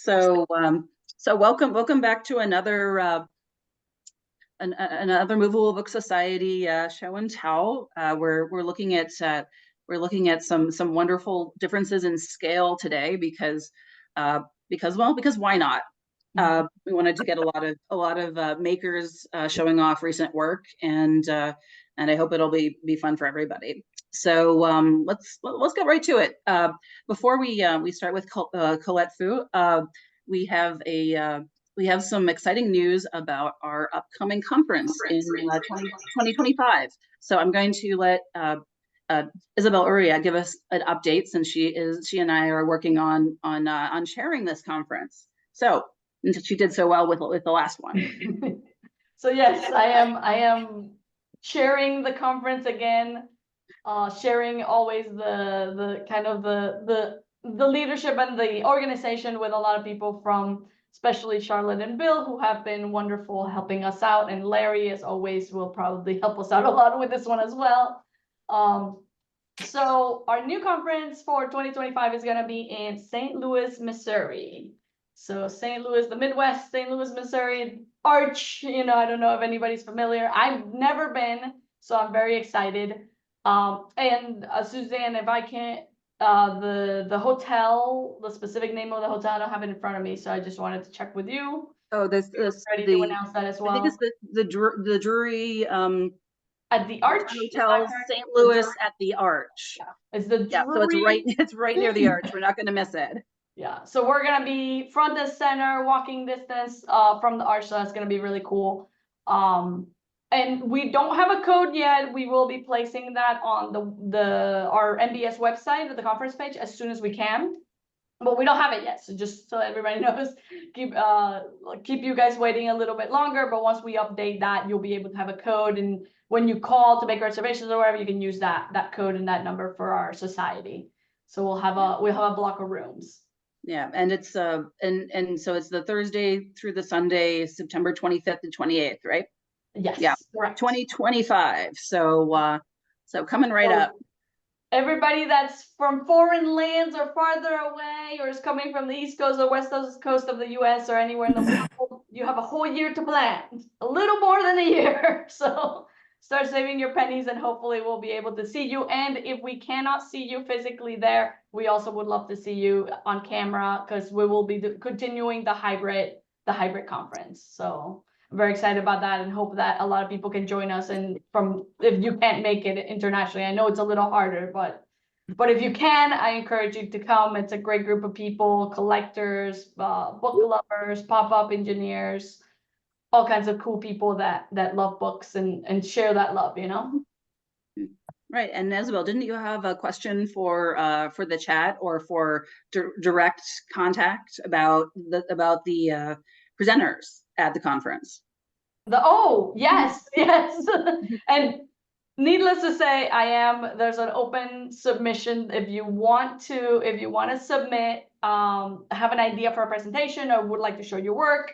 So welcome back to another Movable Book Society show and tell. We're looking at some wonderful differences in scale today because why not? We wanted to get a lot of makers showing off recent work, and I hope it'll be fun for everybody. So let's get right to it. Before we start with Colette Fu, we have some exciting news about our upcoming conference in 2025. So I'm going to let Isabel Uria give us an update, since she and I are working on sharing this conference. So she did so well with the last one. So yes, I am sharing the conference again, sharing always the kind of the leadership and the organization with a lot of people from, especially Charlotte and Bill, who have been wonderful helping us out, and Larry, as always, will probably help us out a lot with this one as well. So our new conference for 2025 is going to be in St. Louis, Missouri. So St. Louis, the Midwest, St. Louis, Missouri, Arch, I don't know if anybody's familiar. I've never been, so I'm very excited. And Suzanne, if I can't, the hotel, the specific name of the hotel, I don't have it in front of me, so I just wanted to check with you. Oh, ready to announce that as well. I think it's the Drury at the Arch Hotel, St. Louis at the Arch. Yeah. It's the Drury. Yeah, so it's right near the Arch. We're not going to miss it. Yeah, so we're gonna be front and center, walking distance from the Arch, so that's gonna be really cool. And we don't have a code yet. We will be placing that on our MBS website at the conference page as soon as we can, but we don't have it yet. So just so everybody knows, keep you guys waiting a little bit longer. But once we update that, you'll be able to have a code, and when you call to make reservations or whatever, you can use that code and that number for our society. So we'll have a block of rooms. Yeah, and it's and so it's the Thursday through the Sunday, September 25th and 28th, right? Yes. Yeah. Correct. 2025. So coming right up. Everybody that's from foreign lands or farther away, or is coming from the East Coast or West Coast of the US or anywhere in the world, you have a whole year to plan. A little more than a year. So start saving your pennies, and hopefully we'll be able to see you. And if we cannot see you physically there, we also would love to see you on camera, because we will be continuing the hybrid conference. So I'm very excited about that, and hope that a lot of people can join us. And if you can't make it internationally, I know it's a little harder, but if you can, I encourage you to come. It's a great group of people: collectors, book lovers, pop-up engineers, all kinds of cool people that love books and share that love, Right. And Isabel, didn't you have a question for the chat, or for direct contact about the presenters at the conference? Yes. And needless to say, there's an open submission. If you want to submit, have an idea for a presentation, or would like to show your work,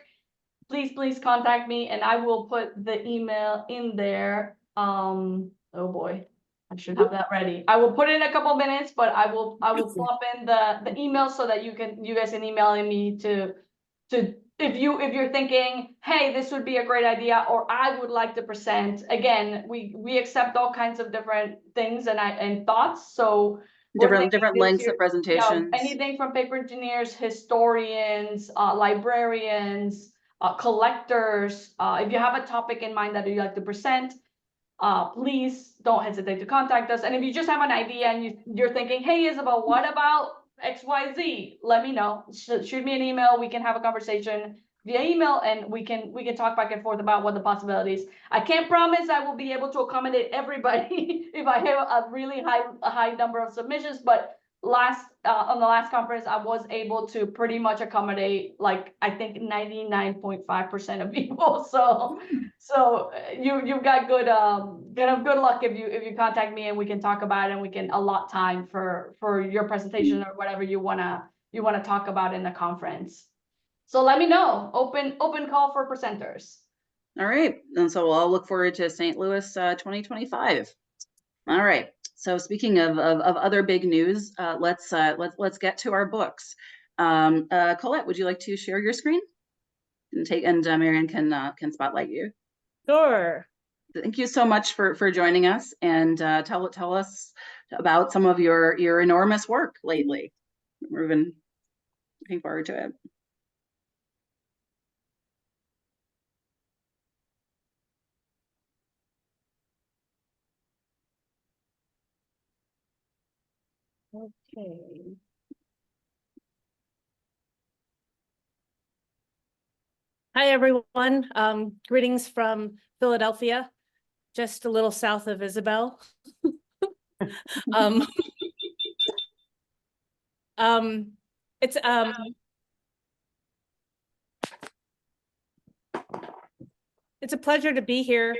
please contact me, and I will put the email in there. Oh boy, I should have that ready. I will put it in a couple minutes, but I will plop in the email so that you guys can email me to if you're thinking, hey, this would be a great idea, or I would like to present. Again, we accept all kinds of different things and thoughts. So different lengths of presentations. Anything from paper engineers, historians, librarians, collectors. If you have a topic in mind that you'd like to present, please don't hesitate to contact us. And if you just have an idea and you're thinking, hey, Isabel, what about XYZ? Let me know. Shoot me an email. We can have a conversation via email, and we can talk back and forth about what the possibilities. I can't promise I will be able to accommodate everybody if I have a really high number of submissions, but on the last conference, I was able to pretty much accommodate, like, I think 99.5% of people. So you've got good luck if you contact me, and we can talk about it, and we can allot time for your presentation or whatever you wanna talk about in the conference. So let me know. Open call for presenters. All right, and so we'll all look forward to St. Louis 2025. All right. So speaking of other big news, let's get to our books. Colette, would you like to share your screen and Marianne can spotlight you? Sure. Thank you so much for joining us, and tell us about some of your enormous work lately. We've been looking forward to it. Okay. Hi, everyone. Greetings from Philadelphia, just a little south of Isabel. It's a pleasure to be here.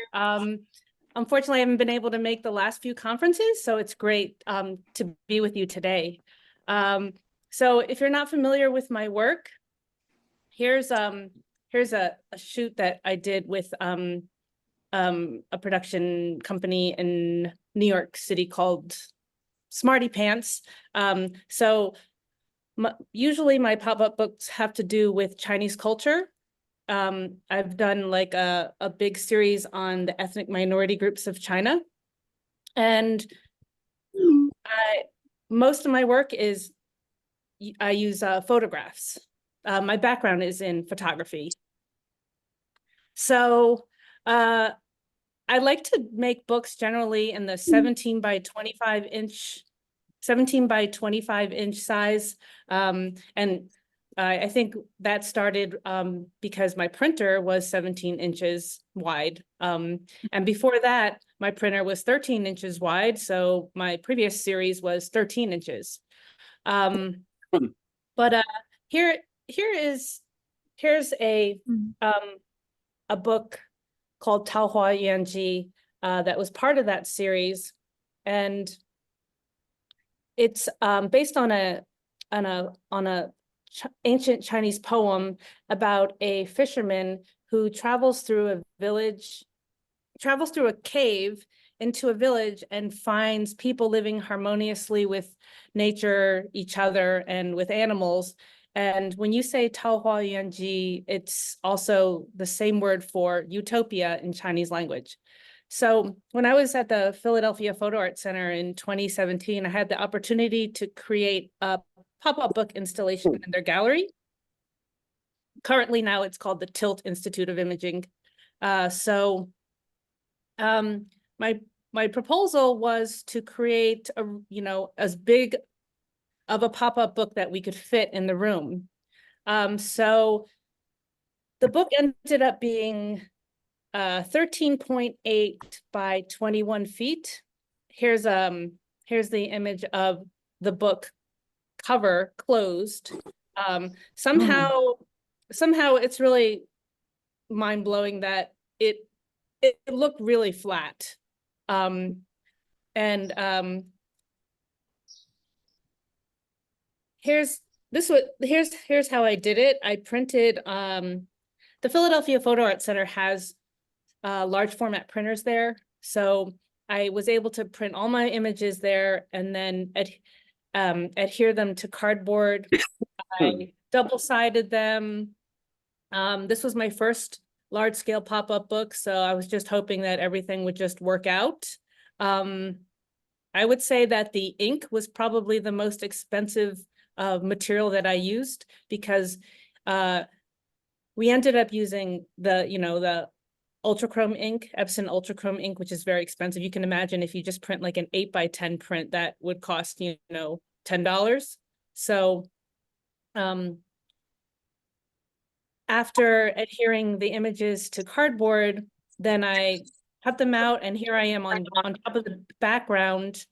Unfortunately, I haven't been able to make the last few conferences, so it's great to be with you today. So if you're not familiar with my work, here's a shoot that I did with a production company in New York City called Smarty Pants. Usually my pop-up books have to do with Chinese culture. I've done like a big series on the ethnic minority groups of China. And most of my work is, I use photographs. My background is in photography. So I like to make books generally in the 17 by 25 inch size. And I think that started because my printer was 17 inches wide. And before that, my printer was 13 inches wide. So my previous series was 13 inches. But here's a book called Taohua Yanji that was part of that series. And it's based on a ancient Chinese poem about a fisherman who travels through a cave into a village and finds people living harmoniously with nature, each other, and with animals. And when you say Taohua Yanji, it's also the same word for utopia in Chinese language. So when I was at the Philadelphia Photo Art Center in 2017, I had the opportunity to create a pop-up book installation in their gallery. Currently now it's called the Tilt Institute of Imaging. My proposal was to create as big of a pop-up book that we could fit in the room. So the book ended up being 13.8 by 21 feet. Here's the image of the book cover closed. Somehow it's really mind-blowing that it looked really flat. Here's how I did it. I printed, the Philadelphia Photo Art Center has large format printers there. So I was able to print all my images there and then adhere them to cardboard. I double-sided them. This was my first large scale pop-up book. So I was just hoping that everything would just work out. I would say that the ink was probably the most expensive material that I used because we ended up using the ultrachrome ink, Epson ultrachrome ink, which is very expensive. You can imagine if you just print like an 8 by 10 print, that would cost, $10. So after adhering the images to cardboard, then I cut them out, and here I am on top of the background,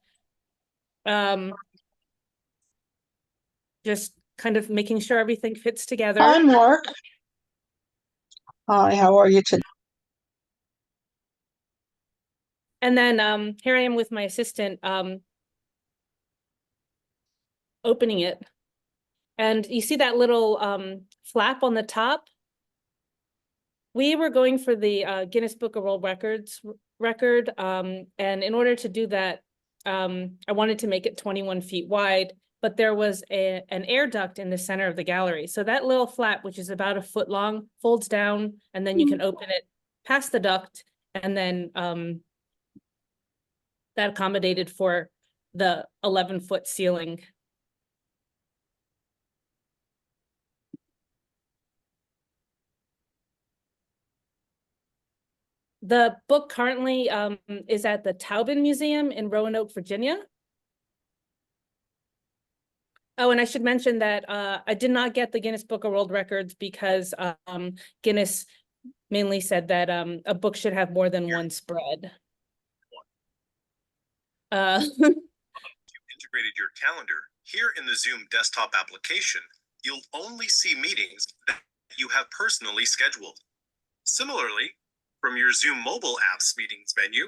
just kind of making sure everything fits together. Hi, Mark. Hi, how are you today? And then here I am with my assistant opening it. And you see that little flap on the top? We were going for the Guinness Book of World Records record. And in order to do that, I wanted to make it 21 feet wide. but there was an air duct in the center of the gallery. So that little flap, which is about a foot long, folds down, and then you can open it past the duct, and then that accommodated for the 11-foot ceiling. The book currently is at the Taubman Museum in Roanoke, Virginia. Oh, and I should mention that I did not get the Guinness Book of World Records because Guinness mainly said that a book should have more than one spread. You integrated your calendar. Here in the Zoom desktop application, you'll only see meetings that you have personally scheduled. Similarly, from your Zoom mobile app's meetings menu,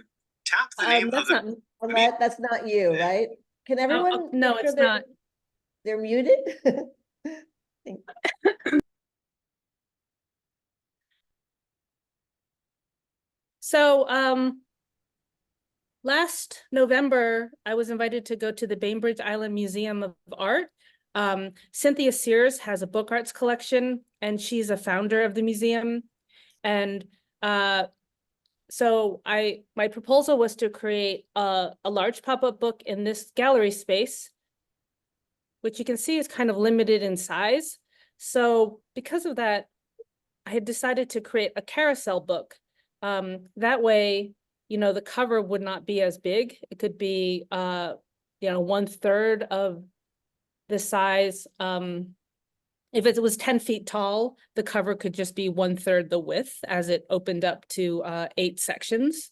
tap the name of the Colette, that's not you, right? Can everyone? no, make it's sure not. They're muted? So last November, I was invited to go to the Bainbridge Island Museum of Art. Cynthia Sears has a book arts collection, and she's a founder of the museum. And so my proposal was to create a large pop-up book in this gallery space, which you can see is kind of limited in size. So because of that, I had decided to create a carousel book. That way, the cover would not be as big. It could be, 1/3 of the size. If it was 10 feet tall, the cover could just be 1/3 the width, as it opened up to 8 sections.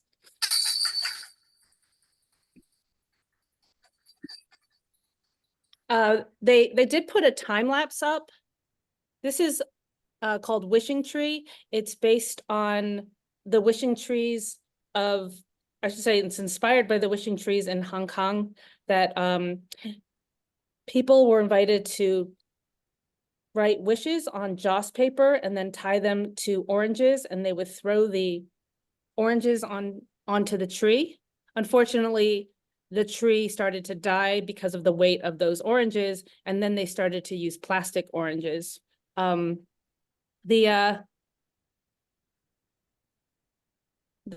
They did put a time lapse up. This is called Wishing Tree. It's based on the wishing trees of, I should say, it's inspired by the wishing trees in Hong Kong that people were invited to write wishes on joss paper and then tie them to oranges, and they would throw the oranges onto the tree. Unfortunately, the tree started to die because of the weight of those oranges, and then they started to use plastic oranges.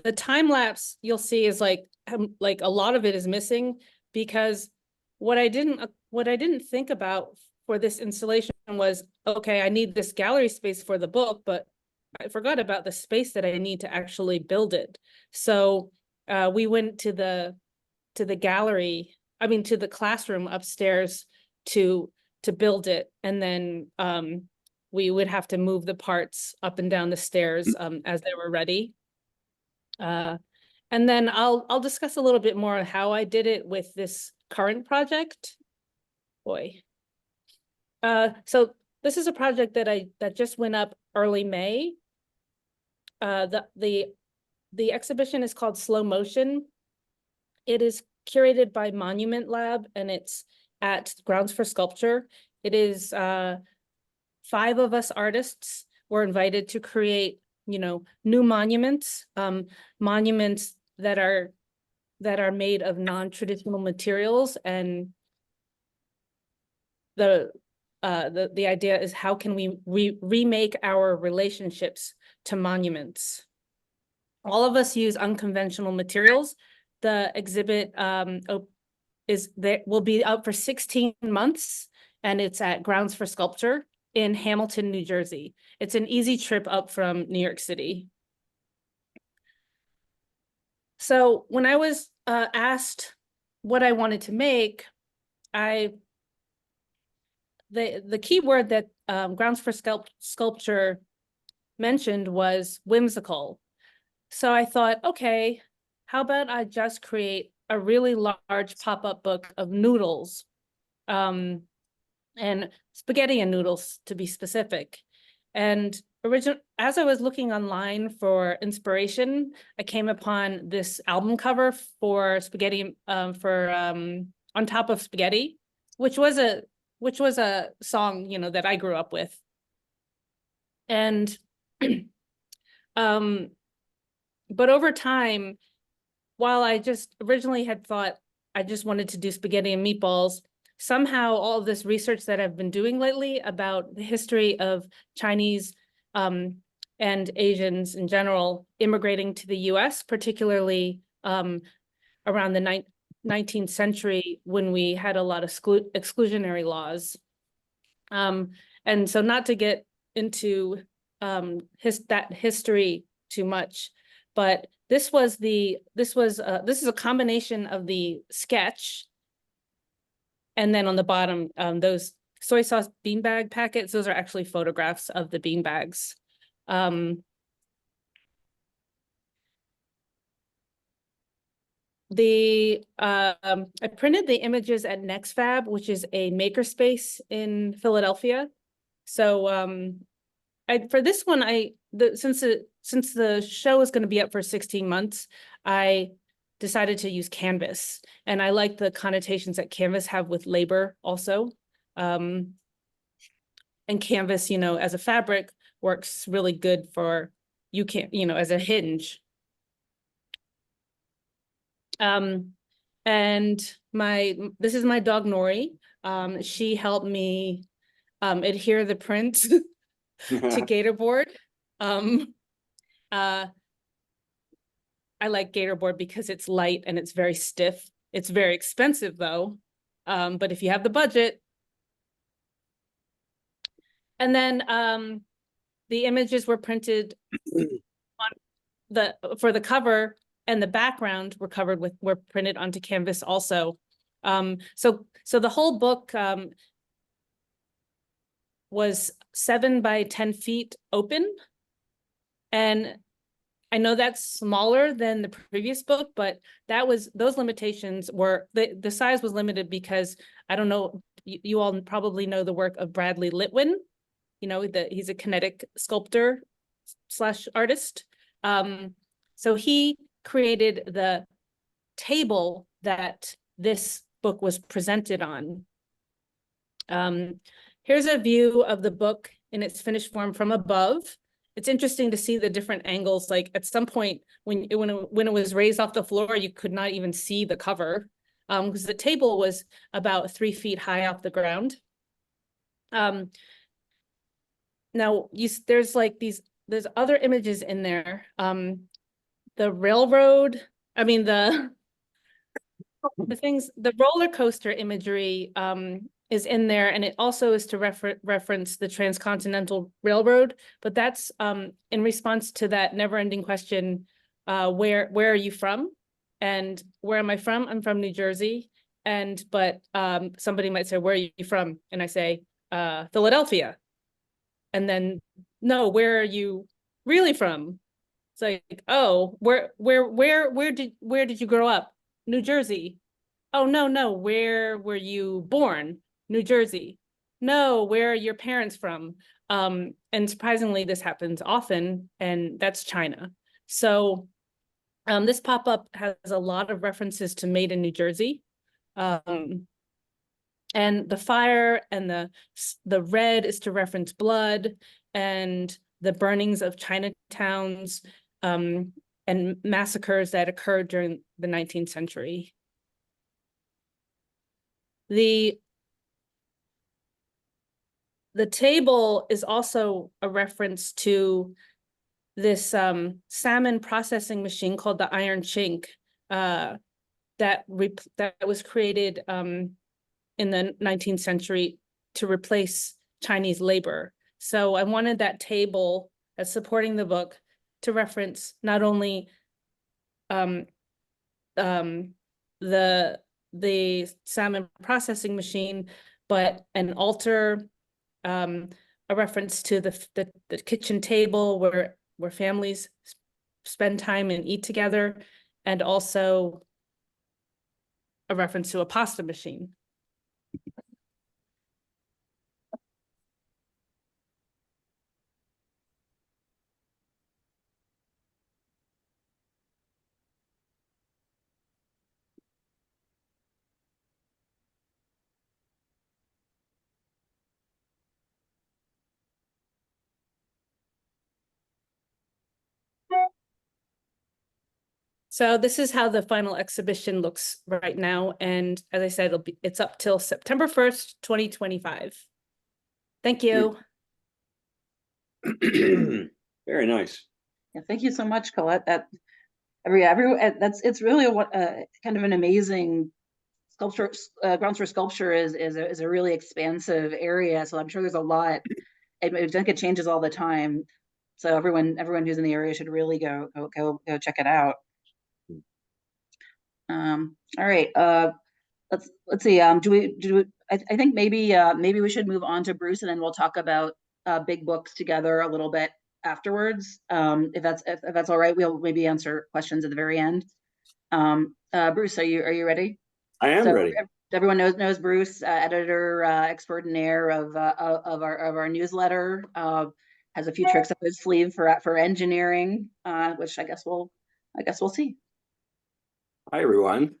The time lapse you'll see is like a lot of it is missing, because what I didn't think about for this installation was, okay, I need this gallery space for the book, but I forgot about the space that I need to actually build it. So we went to the gallery, to the classroom upstairs to build it, and then we would have to move the parts up and down the stairs as they were ready. And then I'll discuss a little bit more how I did it with this current project. So this is a project that just went up early May. The exhibition is called Slow Motion. It is curated by Monument Lab, and it's at Grounds for Sculpture. It is 5 of us artists were invited to create, new monuments, monuments that are made of non-traditional materials. And the idea is, how can we remake our relationships to monuments? All of us use unconventional materials. The exhibit will be out for 16 months, and it's at Grounds for Sculpture in Hamilton, New Jersey. It's an easy trip up from New York City. So when I was asked what I wanted to make, the key word that Grounds for Sculpture mentioned was whimsical. So I thought, okay, how about I just create a really large pop-up book of noodles, and spaghetti and noodles, to be specific. And as I was looking online for inspiration, I came upon this album cover for spaghetti, On Top of Spaghetti, which was a song, that I grew up with. And but over time, while I just originally had thought I just wanted to do spaghetti and meatballs, somehow all of this research that I've been doing lately about the history of Chinese and Asians in general immigrating to the US, particularly around the 19th century when we had a lot of exclusionary laws. And so not to get into that history too much, but this is a combination of the sketch, and then on the bottom, those soy sauce beanbag packets, those are actually photographs of the beanbags. I printed the images at NextFab, which is a makerspace in Philadelphia. So for this one, since the show is going to be up for 16 months, I decided to use canvas, and I like the connotations that canvas have with labor also. And canvas, as a fabric works really good for as a hinge. And this is my dog Nori. She helped me adhere the print to Gatorboard. I like Gatorboard because it's light and it's very stiff. It's very expensive though, but if you have the budget. And then the images were printed for the cover, and the background were printed onto canvas also. So the whole book was 7 by 10 feet open, and I know that's smaller than the previous book, but those limitations were the size was limited because I don't know, you all probably know the work of Bradley Litwin. He's a kinetic sculptor / artist. So he created the table that this book was presented on. Here's a view of the book in its finished form from above. It's interesting to see the different angles. Like at some point when it was raised off the floor, you could not even see the cover because the table was about 3 feet high off the ground. Now there's other images in there. The railroad, the roller coaster imagery is in there, and it also is to reference the Transcontinental Railroad, but that's in response to that never-ending question, where are you from? And where am I from? I'm from New Jersey. But somebody might say, where are you from? And I say, Philadelphia. And then, no, where are you really from? It's like, oh, where did you grow up? New Jersey. Oh, no, where were you born? New Jersey. No, where are your parents from? And surprisingly, this happens often, and that's China. So this pop-up has a lot of references to Made in New Jersey. And the fire and the red is to reference blood, and the burnings of Chinatowns and massacres that occurred during the 19th century. The table is also a reference to this salmon processing machine called the Iron Chink that was created in the 19th century to replace Chinese labor. So I wanted that table that's supporting the book to reference not only the salmon processing machine, but an altar, a reference to the kitchen table where families spend time and eat together, and also a reference to a pasta machine. So this is how the final exhibition looks right now. And as I said, it's up till September 1st, 2025. Thank you. Very nice. Yeah, thank you so much, Colette. It's really a kind of an amazing sculpture. Grounds for sculpture is a really expansive area, so I'm sure there's a lot. I think it changes all the time, so everyone who's in the area should really go check it out. All right, let's see. I think maybe we should move on to Bruce, and then we'll talk about big books together a little bit afterwards. If that's all right, we'll maybe answer questions at the very end. Bruce, are you ready? I am ready. Everyone knows Bruce, editor extraordinaire of our newsletter. Has a few tricks up his sleeve for engineering, which I guess we'll see. Hi, everyone.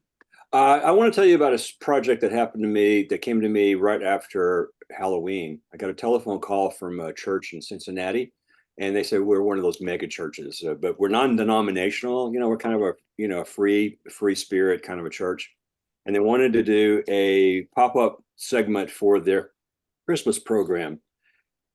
I want to tell you about a project that came to me right after Halloween. I got a telephone call from a church in Cincinnati, and they said we're one of those mega churches, but we're non-denominational. We're kind of a free spirit kind of a church, and they wanted to do a pop-up segment for their Christmas program.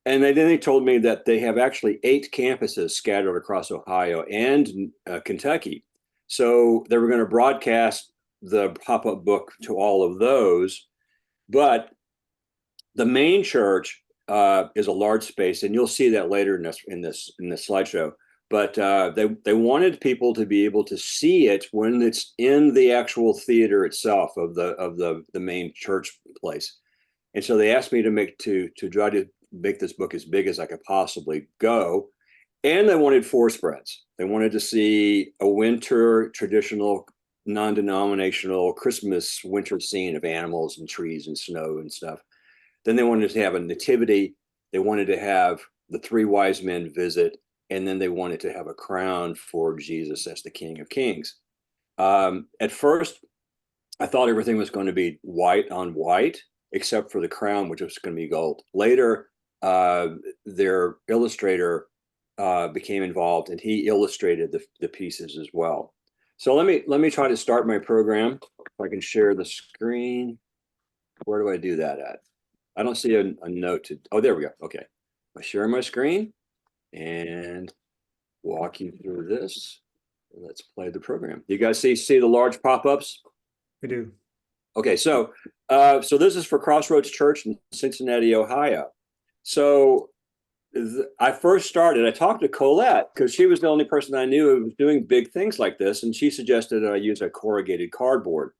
And then they told me that they have actually 8 campuses scattered across Ohio and Kentucky. So they were going to broadcast the pop-up book to all of those, but the main church is a large space, and you'll see that later in this slideshow. But they wanted people to be able to see it when it's in the actual theater itself of the main church place, and so they asked me to try to make this book as big as I could possibly go. And they wanted 4 spreads. They wanted to see a winter traditional, non-denominational Christmas winter scene of animals and trees and snow and stuff. Then they wanted to have a nativity. They wanted to have the 3 wise men visit. And then they wanted to have a crown for Jesus as the King of Kings. At first, I thought everything was going to be white on white, except for the crown, which was going to be gold. Later, their illustrator became involved, and he illustrated the pieces as well. So let me try to start my program. If I can share the screen. Where do I do that at? I don't see a note to. Oh, there we go. Okay, I share my screen and walk you through this. Let's play the program. You guys see the large pop-ups? We do. Okay, so this is for Crossroads Church in Cincinnati, Ohio. So I talked to Colette because she was the only person I knew who was doing big things like this, and she suggested that I use a corrugated cardboard.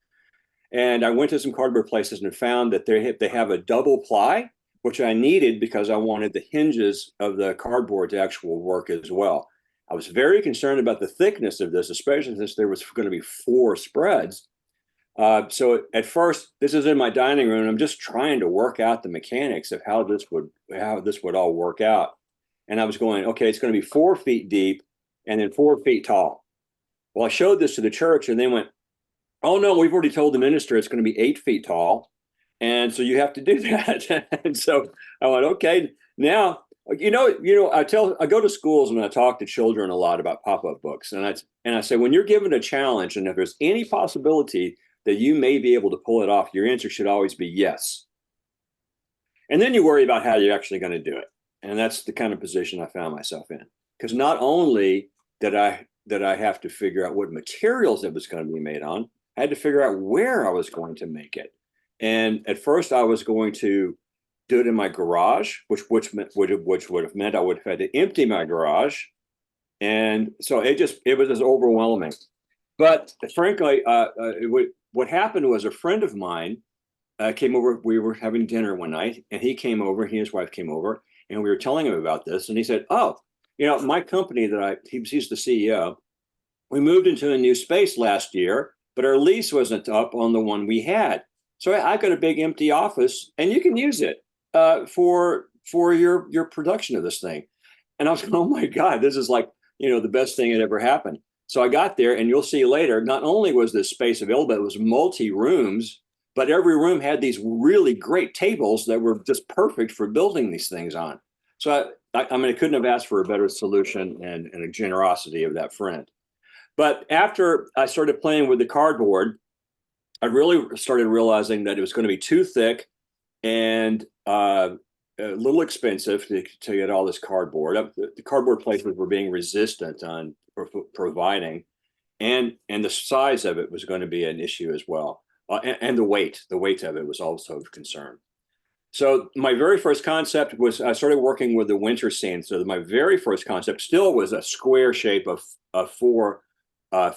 And I went to some cardboard places and found that they have a double ply, which I needed because I wanted the hinges of the cardboard to actually work as well. I was very concerned about the thickness of this, especially since there was going to be 4 spreads. So at first, this is in my dining room, and I'm just trying to work out the mechanics of how this would all work out. And I was going, okay, it's going to be 4 feet deep and then 4 feet tall. Well, I showed this to the church, and they went, oh no, we've already told the minister it's going to be 8 feet tall, and so you have to do that. And so I went, okay, now I go to schools and I talk to children a lot about pop-up books, and I say, when you're given a challenge, and if there's any possibility that you may be able to pull it off, your answer should always be yes. And then you worry about how you're actually going to do it. And that's the kind of position I found myself in. Because not only did I have to figure out what materials it was going to be made on, I had to figure out where I was going to make it. And at first I was going to do it in my garage, which would have meant I would have had to empty my garage. And so it was just overwhelming. But frankly, what happened was a friend of mine came over. We were having dinner one night, and he came over. He and his wife came over, and we were telling him about this. And he said, "Oh, my company he's the CEO. We moved into a new space last year, but our lease wasn't up on the one we had. So I got a big empty office, and you can use it for your production of this thing." And I was going, "Oh my God, this is like the best thing that ever happened." So I got there, and you'll see later, not only was this space available, it was multi-rooms, but every room had these really great tables that were just perfect for building these things on. So I couldn't have asked for a better solution and a generosity of that friend. But after I started playing with the cardboard, I really started realizing that it was going to be too thick and a little expensive to get all this cardboard. The cardboard places were being resistant on providing, and the size of it was going to be an issue as well. And the weight of it was also of concern. So my very first concept was I started working with the winter scene. So my very first concept still was a square shape of 4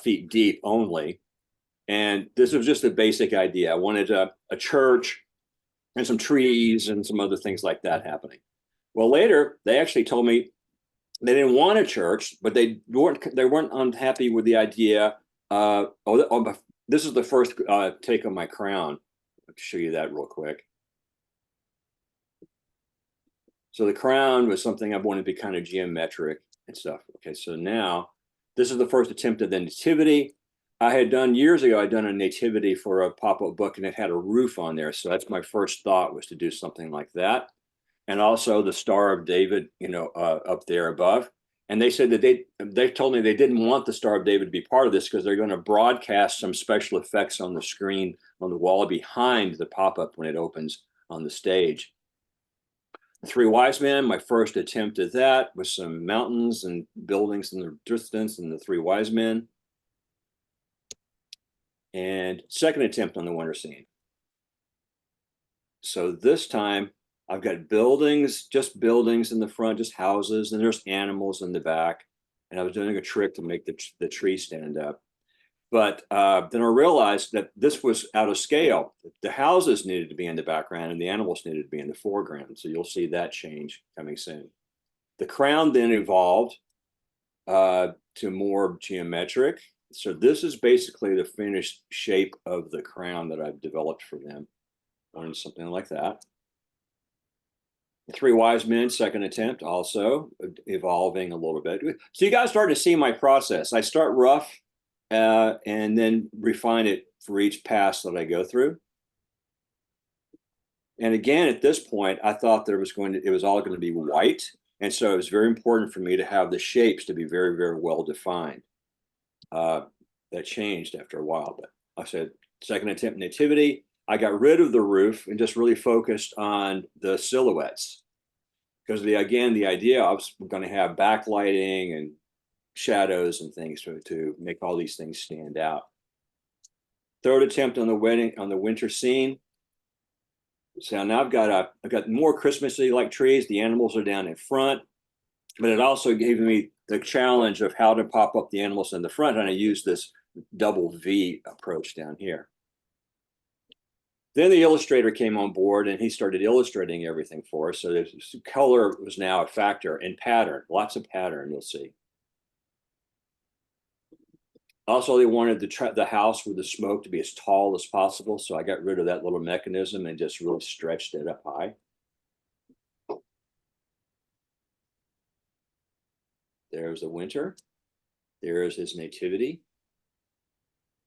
feet deep only. And this was just a basic idea. I wanted a church and some trees and some other things like that happening. Well, later they actually told me they didn't want a church, but they weren't unhappy with the idea. This is the first take on my crown. I'll show you that real quick. So the crown was something I wanted to be kind of geometric and stuff. Okay, so now this is the first attempt at the nativity. I had done years ago, I'd done a nativity for a pop-up book and it had a roof on there. So that's my first thought, was to do something like that. And also the Star of David, up there above. And they said that they told me they didn't want the Star of David to be part of this because they're going to broadcast some special effects on the screen on the wall behind the pop-up when it opens on the stage. The 3 Wise Men, my first attempt at that, with some mountains and buildings in the distance and the 3 Wise Men. And second attempt on the winter scene. So this time I've got buildings, just buildings in the front, just houses, and there's animals in the back. And I was doing a trick to make the tree stand up. But then I realized that this was out of scale. The houses needed to be in the background and the animals needed to be in the foreground. So you'll see that change coming soon. The crown then evolved to more geometric. So this is basically the finished shape of the crown that I've developed for them. Or something like that. The 3 Wise Men, second attempt, also evolving a little bit. So you guys start to see my process. I start rough and then refine it for each pass that I go through. And again, at this point, I thought that it was all going to be white. And so it was very important for me to have the shapes to be very, very well defined. That changed after a while, but I said, second attempt nativity. I got rid of the roof and just really focused on the silhouettes. Because the idea I was going to have backlighting and shadows and things to make all these things stand out. Third attempt on the winter scene. So now I've got more Christmassy like trees. The animals are down in front, but it also gave me the challenge of how to pop up the animals in the front. And I used this double V approach down here. Then the illustrator came on board and he started illustrating everything for us. So color was now a factor, and pattern, lots of pattern, you'll see. Also, they wanted the house with the smoke to be as tall as possible. So I got rid of that little mechanism and just really stretched it up high. There's the winter. There's his nativity.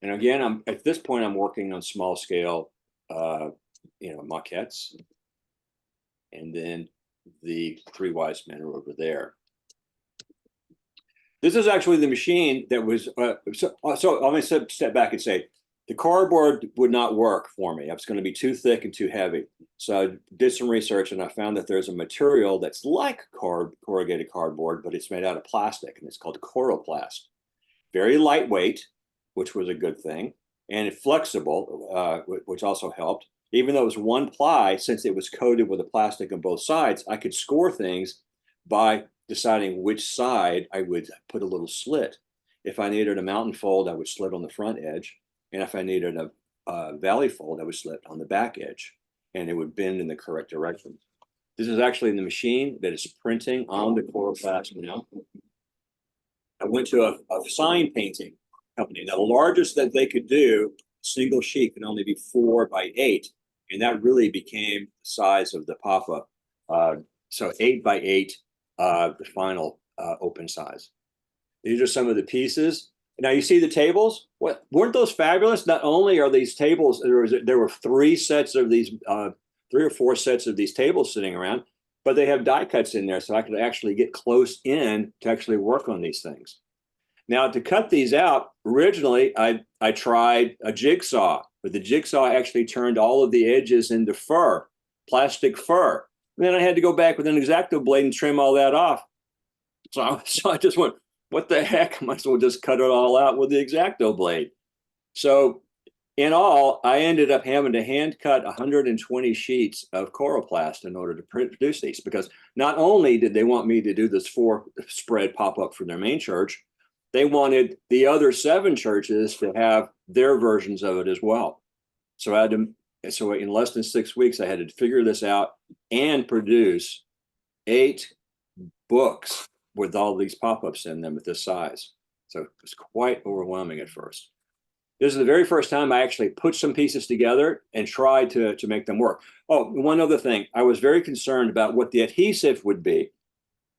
And again, at this point, I'm working on small scale maquettes. And then the 3 Wise Men are over there. This is actually the machine that was, so let me step back and say, the cardboard would not work for me. It was going to be too thick and too heavy. So I did some research and I found that there's a material that's like corrugated cardboard, but it's made out of plastic, and it's called coroplast. Very lightweight, which was a good thing, and flexible, which also helped. Even though it was one ply, since it was coated with the plastic on both sides, I could score things by deciding which side I would put a little slit. If I needed a mountain fold, I would slit on the front edge. And if I needed a valley fold, I would slit on the back edge, and it would bend in the correct direction. This is actually the machine that is printing on the coroplast now. I went to a sign painting company. Now, the largest that they could do, single sheet, could only be 4 by 8. And that really became the size of the pop-up. So 8 by 8, the final open size. These are some of the pieces. Now you see the tables. What weren't those fabulous? Not only are these tables, there were 3 sets of these, 3 or 4 sets of these tables sitting around, but they have die cuts in there, so I could actually get close in to actually work on these things. Now, to cut these out, originally I tried a jigsaw, but the jigsaw actually turned all of the edges into fur, plastic fur. And then I had to go back with an X-Acto blade and trim all that off. So I just went, what the heck? I might as well just cut it all out with the X-Acto blade. So in all, I ended up having to hand cut 120 sheets of coroplast in order to produce these, because not only did they want me to do this 4-spread pop-up for their main church, they wanted the other 7 churches to have their versions of it as well. So so in less than 6 weeks, I had to figure this out and produce 8 books with all these pop-ups in them at this size. So it was quite overwhelming at first. This is the very first time I actually put some pieces together and tried to make them work. Oh, one other thing. I was very concerned about what the adhesive would be.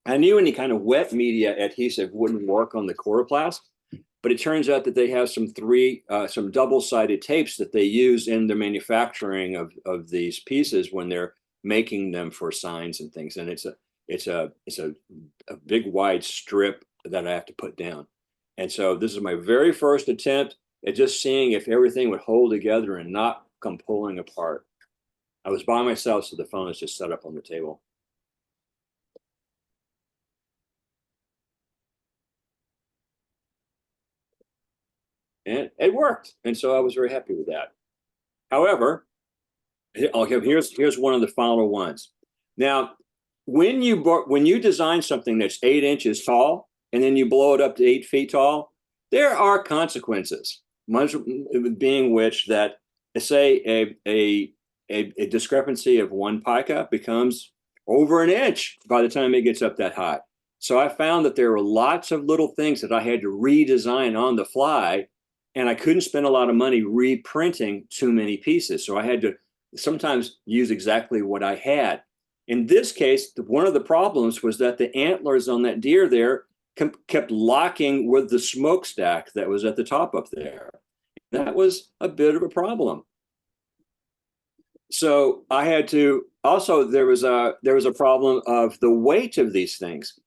I knew any kind of wet media adhesive wouldn't work on the coroplast, but it turns out that they have some double-sided tapes that they use in the manufacturing of these pieces when they're making them for signs and things. And it's a big wide strip that I have to put down. And so this is my very first attempt at just seeing if everything would hold together and not come pulling apart. I was by myself, so the phone is just set up on the table. And it worked. And so I was very happy with that. However, here's one of the final ones. Now, when you design something that's 8 inches tall, and then you blow it up to 8 feet tall, there are consequences. One being which that, say, a discrepancy of 1 pica becomes over an inch by the time it gets up that high. So I found that there were lots of little things that I had to redesign on the fly, and I couldn't spend a lot of money reprinting too many pieces. So I had to sometimes use exactly what I had. In this case, one of the problems was that the antlers on that deer there kept locking with the smokestack that was at the top up there. That was a bit of a problem. So I had to also, there was a problem of the weight of these things.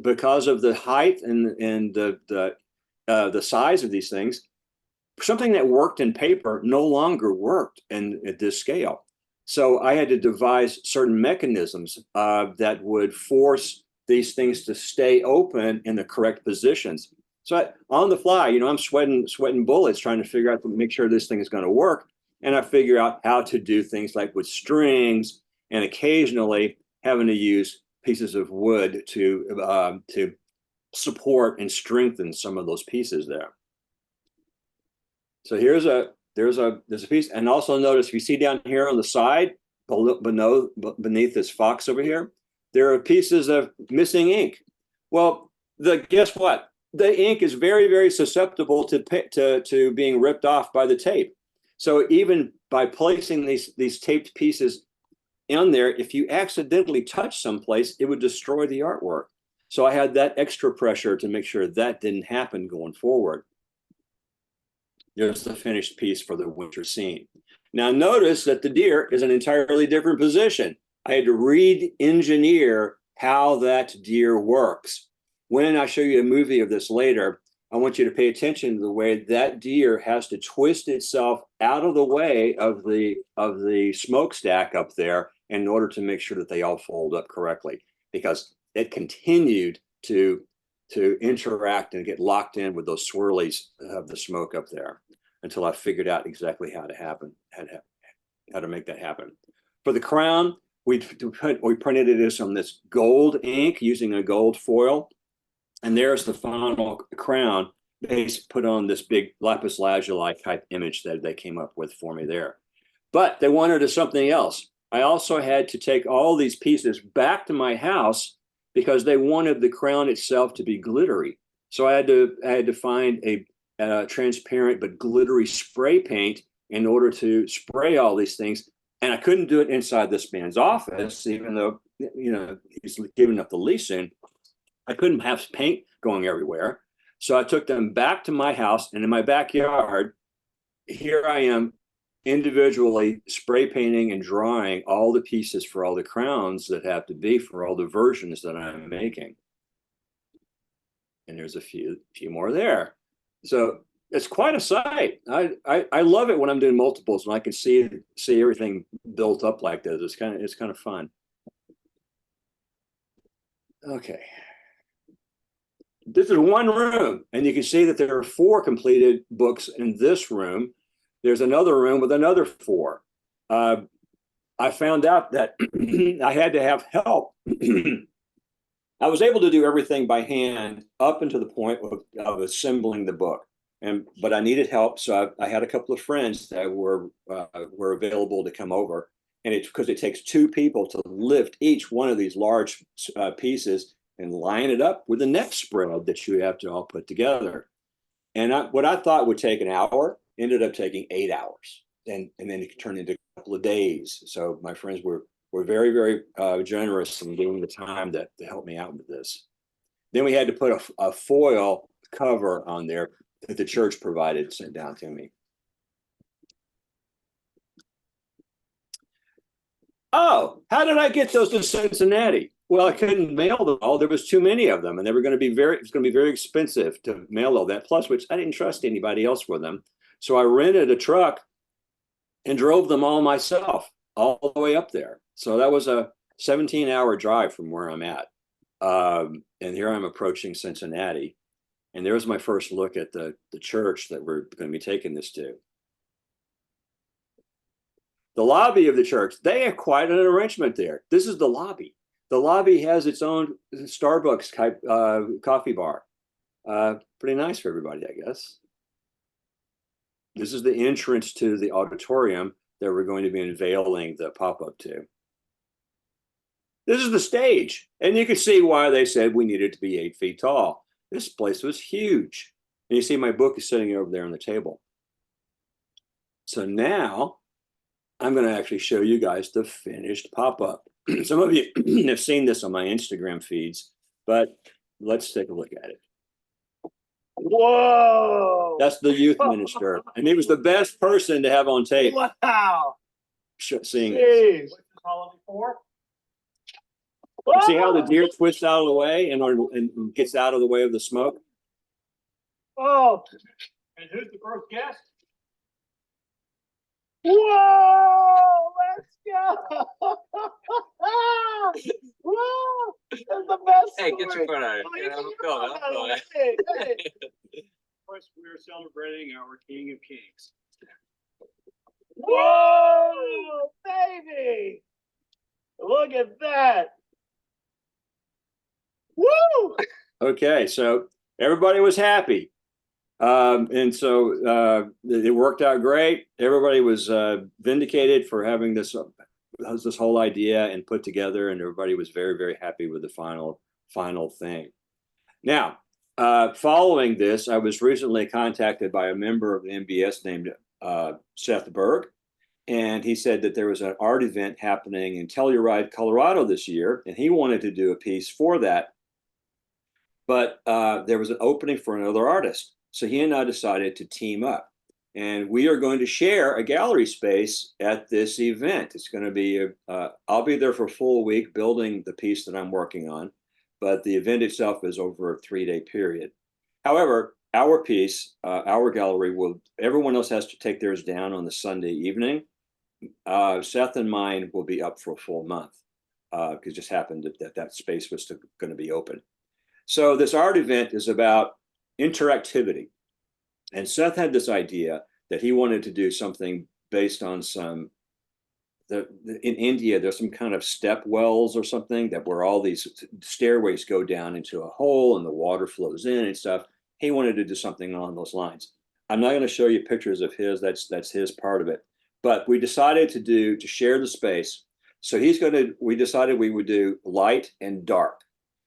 Because of the height and the size of these things, something that worked in paper no longer worked at this scale. So I had to devise certain mechanisms that would force these things to stay open in the correct positions. So on the fly, I'm sweating bullets trying to figure out to make sure this thing is going to work. And I figure out how to do things like with strings, and occasionally having to use pieces of wood to support and strengthen some of those pieces there. So there's a piece, and also notice if you see down here on the side beneath this fox over here, there are pieces of missing ink. Well, guess what? The ink is very, very susceptible to being ripped off by the tape. So even by placing these taped pieces in there, if you accidentally touch someplace, it would destroy the artwork. So I had that extra pressure to make sure that didn't happen going forward. There's the finished piece for the winter scene. Now notice that the deer is an entirely different position. I had to re-engineer how that deer works. When I show you a movie of this later, I want you to pay attention to the way that deer has to twist itself out of the way of the smokestack up there in order to make sure that they all fold up correctly, because it continued to interact and get locked in with those swirlies of the smoke up there until I figured out exactly how to make that happen. For the crown, we printed it as on this gold ink using a gold foil. And there's the final crown base put on this big lapis lazuli type image that they came up with for me there. But they wanted something else. I also had to take all these pieces back to my house because they wanted the crown itself to be glittery. So I had to find a transparent but glittery spray paint in order to spray all these things. And I couldn't do it inside this man's office, even though he's giving up the lease soon. I couldn't have paint going everywhere. So I took them back to my house, and in my backyard, here I am individually spray painting and drawing all the pieces for all the crowns that have to be for all the versions that I'm making. and there's a few more there. So it's quite a sight. I love it when I'm doing multiples and I can see everything built up like this. It's kind of fun. Okay. This is one room, and you can see that there are 4 completed books in this room. There's another room with another 4. I found out that I had to have help. I was able to do everything by hand up until the point of assembling the book, but I needed help, so I had a couple of friends that were available to come over, and it's because it takes 2 people to lift each one of these large pieces and line it up with the next spread that you have to all put together. And what I thought would take an hour ended up taking 8 hours, and then it turned into a couple of days. So my friends were very, very generous in giving the time to help me out with this. Then we had to put a foil cover on there that the church provided, sent down to me. Oh, how did I get those to Cincinnati? Well, I couldn't mail them all. There was too many of them, and they were going to be very expensive to mail all that. Plus, which I didn't trust anybody else with them, so I rented a truck and drove them all myself, all the way up there. So that was a 17-hour drive from where I'm at, and here I'm approaching Cincinnati, and there's my first look at the church that we're going to be taking this to. The lobby of the church, they have quite an arrangement there. This is the lobby. The lobby has its own Starbucks type coffee bar. Pretty nice for everybody, I guess. This is the entrance to the auditorium that we're going to be unveiling the pop-up to. This is the stage, and you can see why they said we needed to be 8 feet tall. This place was huge. And you see my book is sitting over there on the table. So now I'm going to actually show you guys the finished pop-up. Some of you have seen this on my Instagram feeds, but let's take a look at it. Whoa! That's the youth minister, and he was the best person to have on tape. Wow! Seeing this. You see how the deer twists out of the way and gets out of the way of the smoke? Oh! And who's the first guest? Whoa! Let's go! Whoa! That's the best. Hey, get your story. phone out of Oh, here. get I'm your going. phone I'm out. going. Hey, hey. Of course, we're celebrating our King of Kings. Whoa, baby! Look at that! Woo! Okay, so everybody was happy. And so it worked out great. Everybody was vindicated for having this whole idea and put together, and everybody was very, very happy with the final thing. Now, following this, I was recently contacted by a member of the MBS named Seth Berg, and he said that there was an art event happening in Telluride, Colorado this year, and he wanted to do a piece for that. But there was an opening for another artist. So he and I decided to team up, and we are going to share a gallery space at this event. It's going to be, I'll be there for a full week building the piece that I'm working on, but the event itself is over a 3-day period. However, our piece, our gallery everyone else has to take theirs down on the Sunday evening. Seth and mine will be up for a full month because it just happened that space was going to be open. So this art event is about interactivity. And Seth had this idea that he wanted to do something based on in India, there's some kind of step wells or something where all these stairways go down into a hole and the water flows in and stuff. He wanted to do something along those lines. I'm not going to show you pictures of his, that's his part of it. But we decided to share the space. So we decided we would do light and dark.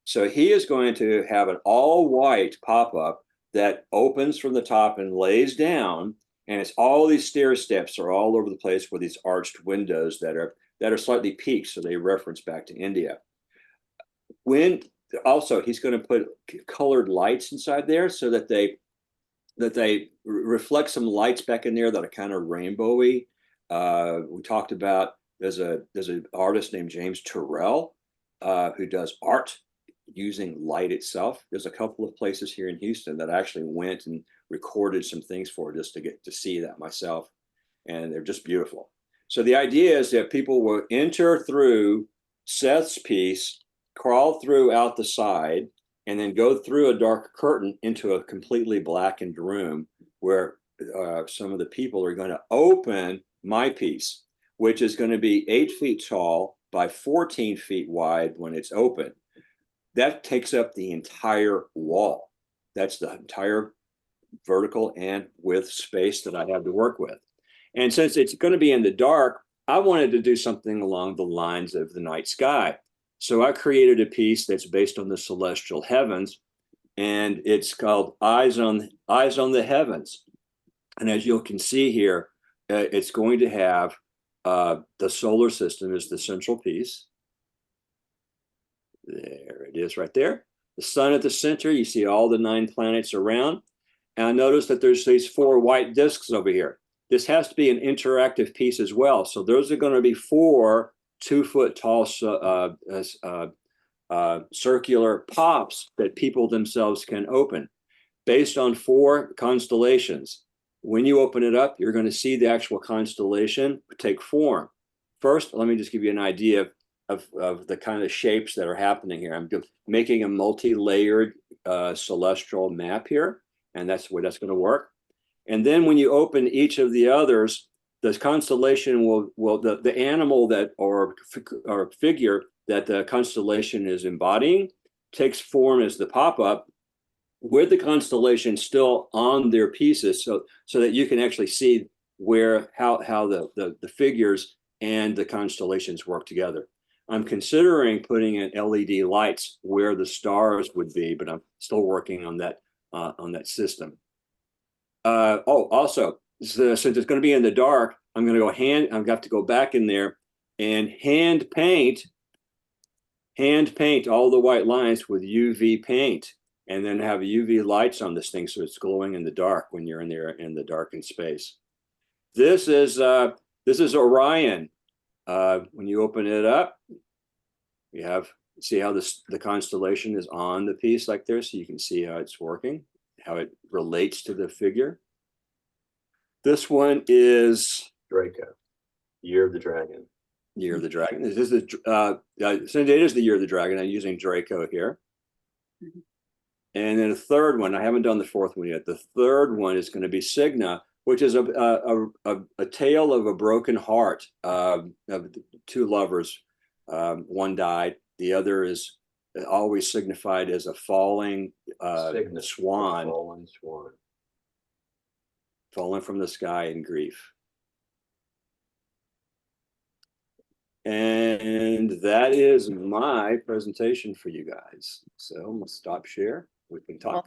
So he is going to have an all-white pop-up that opens from the top and lays down, and it's all these stair steps are all over the place with these arched windows that are slightly peaked, so they reference back to India. Also, he's going to put colored lights inside there so that they reflect some lights back in there that are kind of rainbowy. We talked about there's an artist named James Turrell who does art using light itself. There's a couple of places here in Houston that I actually went and recorded some things for just to get to see that myself. And they're just beautiful. So the idea is that people will enter through Seth's piece, crawl through out the side, and then go through a dark curtain into a completely blackened room where some of the people are going to open my piece, which is going to be 8 feet tall by 14 feet wide when it's open. That takes up the entire wall. That's the entire vertical and width space that I have to work with. And since it's going to be in the dark, I wanted to do something along the lines of the night sky. So I created a piece that's based on the celestial heavens, and it's called Eyes on the Heavens. And as you can see here, it's going to have the solar system is the central piece. There it is right there. The sun at the center, you see all the 9 planets around. And I notice that there's these 4 white discs over here. This has to be an interactive piece as well. So those are going to be 4 2-foot tall circular pops that people themselves can open based on 4 constellations. When you open it up, you're going to see the actual constellation take form. First, let me just give you an idea of the kind of shapes that are happening here. I'm making a multi-layered celestial map here, and that's where that's going to work. And then when you open each of the others, the constellation will the animal that or figure that the constellation is embodying takes form as the pop-up with the constellation still on their pieces, so that you can actually see how the figures and the constellations work together. I'm considering putting in LED lights where the stars would be, but I'm still working on that system. Also, since it's going to be in the dark, I'm going to I've got to go back in there and hand paint all the white lines with UV paint, and then have UV lights on this thing so it's glowing in the dark when you're in there in the darkened space. This is Orion. When you open it up, you see how the constellation is on the piece like this, so you can see how it's working, how it relates to the figure. This one is Draco, Year of the Dragon. Year of the Dragon. This is it is the Year of the Dragon. I'm using Draco here. Mm-hmm. And then the third one, I haven't done the fourth one yet. The third one is going to be Cygna, which is a tale of a broken heart of 2 lovers. One died. The other is always signified as a falling swan. Fallen swan. Fallen from the sky in grief. And that is my presentation for you guys. So I'm gonna stop share. We can talk.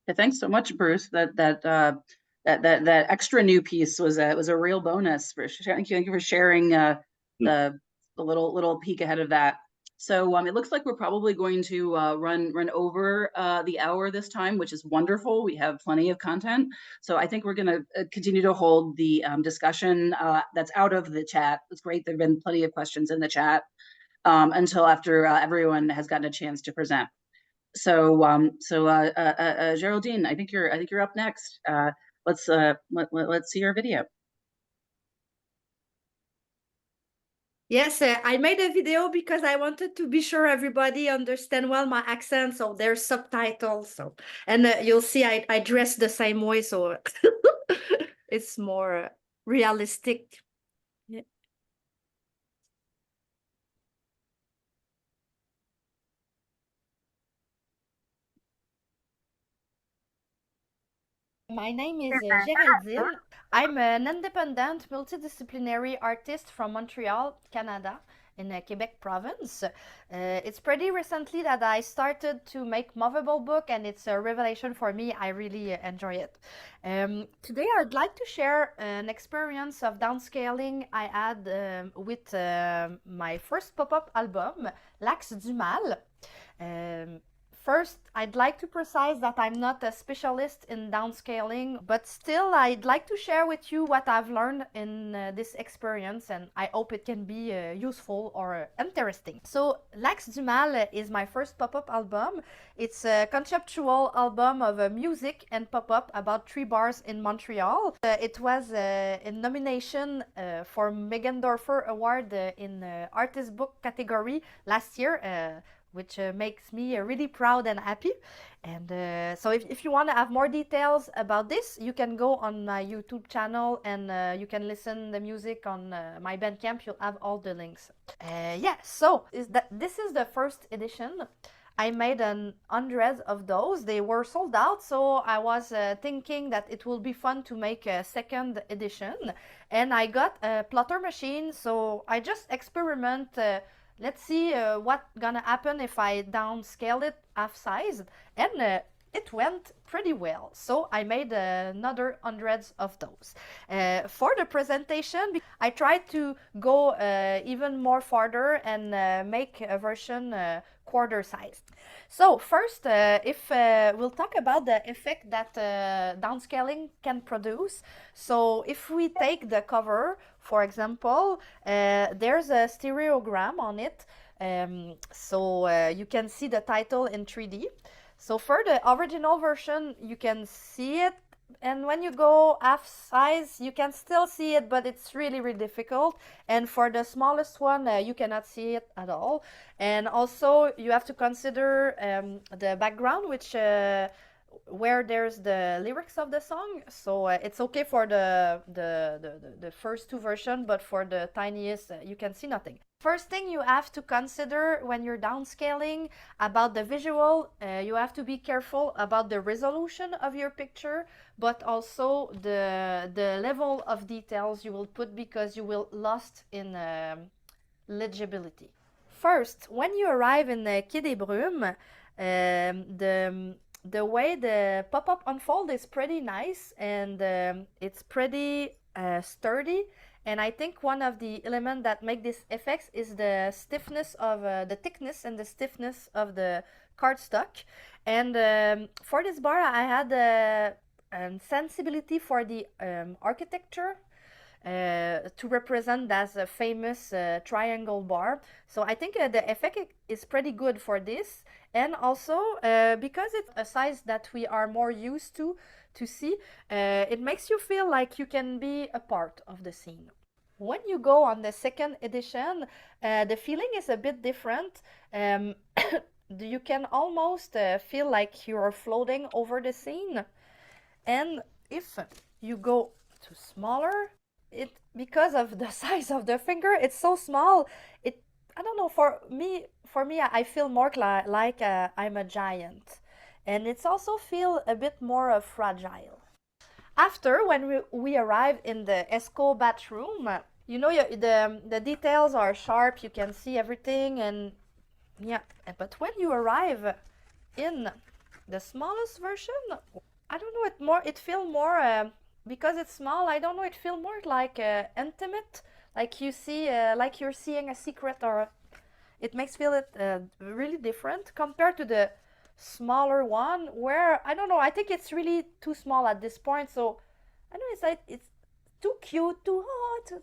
Well, thanks so much, Bruce. That extra new piece was a real bonus for sharing. Thank you for sharing the little peek ahead of that. So it looks like we're probably going to run over the hour this time, which is wonderful. We have plenty of content. So I think we're going to continue to hold the discussion that's out of the chat. It's great. There have been plenty of questions in the chat until after everyone has gotten a chance to present. So Géraldine, I think you're up next. Let's see your video. Yes, I made a video because I wanted to be sure everybody understand well my accent, so there's subtitles. So, and you'll see I dress the same way, so it's more realistic. Yeah. My name is Géraldine. I'm an independent multidisciplinary artist from Montreal, Canada, in Quebec province. It's pretty recently that I started to make movable book, and it's a revelation for me. I really enjoy it. Today I'd like to share an experience of downscaling I had with my first pop-up album, L'Axe du Mal. First, I'd like to precise that I'm not a specialist in downscaling, but still I'd like to share with you what I've learned in this experience, and I hope it can be useful or interesting. So, L'Axe du Mal is my first pop-up album. It's a conceptual album of music and pop-up about 3 bars in Montreal. It was in nomination for Megan Dorfer Award in Artist Book category last year, which makes me really proud and happy. And so if you want to have more details about this, you can go on my YouTube channel and you can listen the music on my Bandcamp. You'll have all the links. Yeah, so this is the first edition. I made 100 of those. They were sold out, so I was thinking that it will be fun to make a second edition. And I got a plotter machine, so I just experiment. Let's see what's gonna happen if I downscale it half size, and it went pretty well. So I made another hundreds of those. For the presentation, I tried to go even more farther and make a version quarter size. So first, if we'll talk about the effect that downscaling can produce. So if we take the cover, for example, there's a stereogram on it. So you can see the title in 3D. So for the original version, you can see it, and when you go half size, you can still see it, but it's really, really difficult. And for the smallest one, you cannot see it at all. And also, you have to consider the background, which where there's the lyrics of the song. So it's okay for the first 2 versions, but for the tiniest, you can see nothing. First thing you have to consider when you're downscaling about the visual, you have to be careful about the resolution of your picture, but also the level of details you will put, because you will lost in legibility. First, when you arrive in the Quai des Brumes, the way the pop-up unfold is pretty nice, and it's pretty sturdy. And I think one of the elements that make this effects is the stiffness of the thickness and the stiffness of the cardstock. And for this bar, I had a sensibility for the architecture to represent as a famous triangle bar. So I think the effect is pretty good for this. And also because it's a size that we are more used to see, it makes you feel like you can be a part of the scene. When you go on the second edition, the feeling is a bit different. You can almost feel like you are floating over the scene. And if you go to smaller, because of the size of the finger, it's so small. I don't know, for me, I feel more like I'm a giant. And it's also feel a bit more fragile. After, when we arrived in the Esco bathroom, you know, the details are sharp, you can see everything, and yeah. But when you arrive in the smallest version, I don't know, it feels more, because it's small, I don't know, it feels more like intimate, like you see, like you're seeing a secret, or it makes feel it really different compared to the smaller one, where I don't know, I think it's really too small at this point. So I know it's like it's too cute, too hot,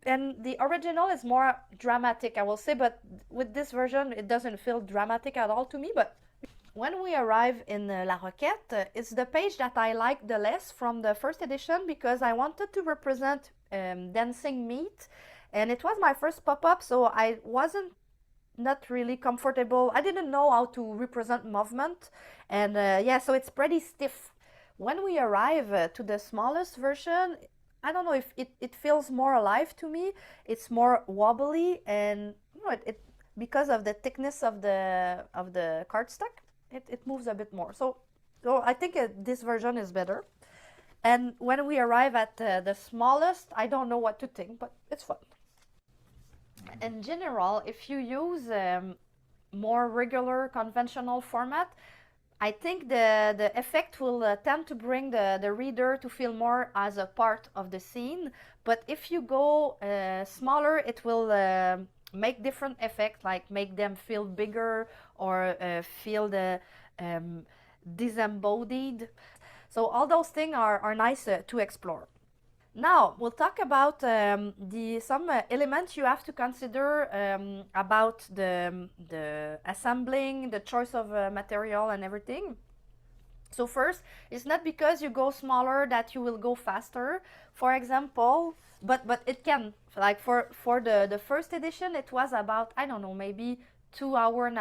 and the original is more dramatic, I will say, but with this version it doesn't feel dramatic at all to me. But when we arrive in La Roquette, it's the page that I like the less from the first edition, because I wanted to represent dancing meat, and it was my first pop-up, so I wasn't not really comfortable. I didn't know how to represent movement, and yeah, so it's pretty stiff. When we arrive to the smallest version, I don't know if it feels more alive to me. It's more wobbly, and you know, it because of the thickness of the cardstock, it moves a bit more. So I think this version is better. And when we arrive at the smallest, I don't know what to think, but it's fun. In general, if you use more regular conventional format, I think the effect will tend to bring the reader to feel more as a part of the scene. But if you go smaller, it will make different effects, like make them feel bigger or feel the disembodied. So all those things are nice to explore. Now we'll talk about some elements you have to consider about the assembling, the choice of material and everything. So first, it's not because you go smaller that you will go faster. For example, but it can, like for the first edition, it was about, I don't know, maybe 2.5 hours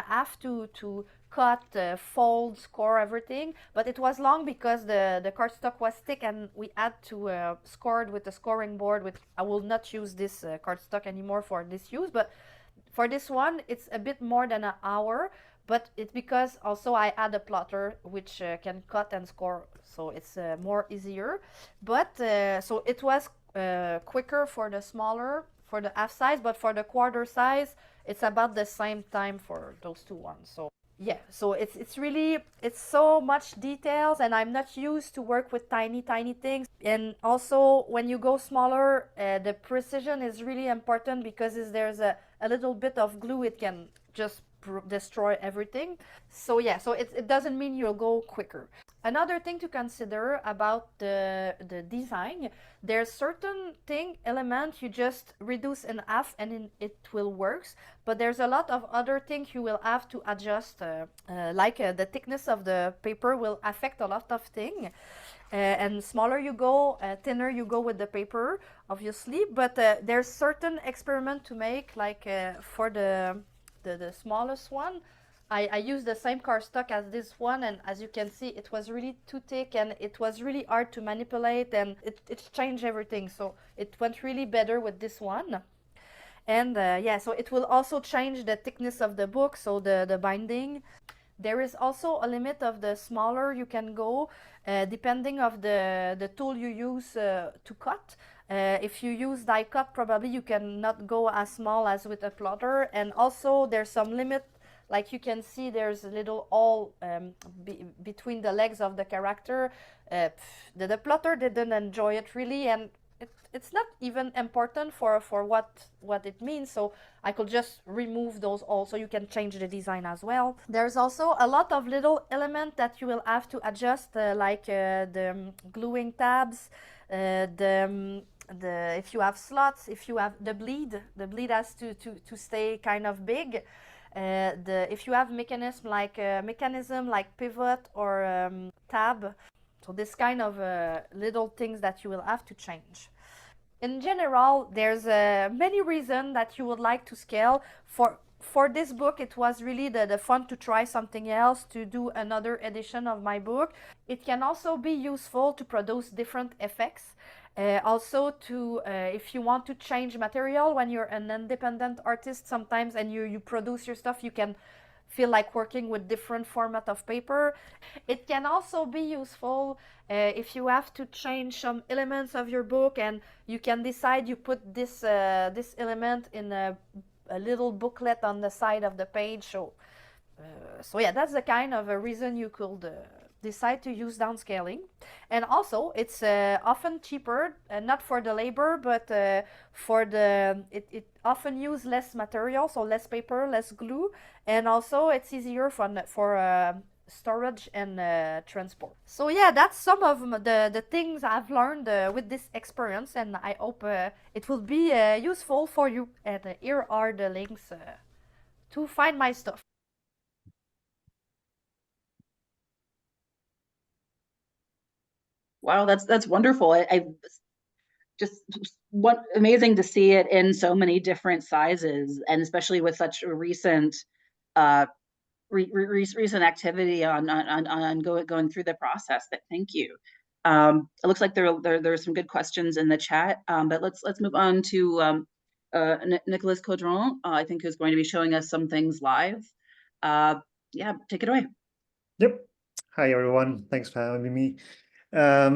to cut, fold, score everything. But it was long because the cardstock was thick and we had to score it with the scoring board. With I will not use this cardstock anymore for this use, but for this one, it's a bit more than an hour. But it's because also I add a plotter which can cut and score, so it's more easier. But so it was quicker for the smaller, for the half size, but for the quarter size, it's about the same time for those two ones. So yeah, so it's really, it's so much details, and I'm not used to work with tiny things. And also when you go smaller, the precision is really important, because if there's a little bit of glue, it can just destroy everything. So yeah, so it doesn't mean you'll go quicker. Another thing to consider about the design, there's certain element you just reduce in half and it will works, but there's a lot of other things you will have to adjust, like the thickness of the paper will affect a lot of things. And smaller you go, thinner you go with the paper, obviously, but there's certain experiment to make, like for the smallest one, I used the same cardstock as this one, and as you can see, it was really too thick and it was really hard to manipulate, and it changed everything. So it went really better with this one. And yeah, so it will also change the thickness of the book, so the binding. There is also a limit of the smaller you can go, depending of the tool you use to cut. If you use die cut, probably you cannot go as small as with a plotter. And also there's some limit, like you can see there's a little hole between the legs of the character. The plotter didn't enjoy it really, and it's not even important for what it means, so I could just remove those holes, so you can change the design as well. There's also a lot of little elements that you will have to adjust, like the gluing tabs, if you have slots, if you have the bleed has to stay kind of big. If you have mechanism like pivot or tab, so this kind of little things that you will have to change. In general, there's many reasons that you would like to scale. For this book, it was really the fun to try something else, to do another edition of my book. It can also be useful to produce different effects. Also to if you want to change material when you're an independent artist sometimes and you produce your stuff, you can feel like working with different format of paper. It can also be useful if you have to change some elements of your book and you can decide you put this element in a little booklet on the side of the page. So yeah, that's the kind of a reason you could decide to use downscaling. And also it's often cheaper, not for the labor, but for it often use less material, so less paper, less glue, and also it's easier for storage and transport. So yeah, that's some of the things I've learned with this experience, and I hope it will be useful for you. And here are the links to find my stuff. Wow, that's wonderful. I just, what amazing to see it in so many different sizes, and especially with such a recent recent activity on going through the process. That thank you. It looks like there's some good questions in the chat, but let's move on to Nicolas Codron, I think, who's going to be showing us some things live. Yeah, take it away. Yep. Hi everyone. Thanks for having me. I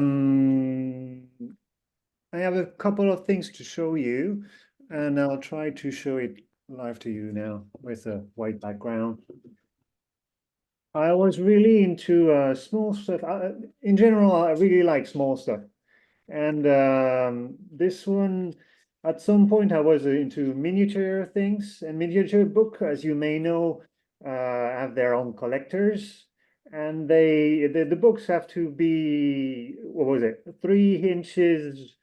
have a couple of things to show you, and I'll try to show it live to you now with a white background. I was really into small stuff. In general, I really like small stuff. And this one at some point I was into miniature things, and miniature book, as you may know, have their own collectors, and the books have to be, what was it, 3 inches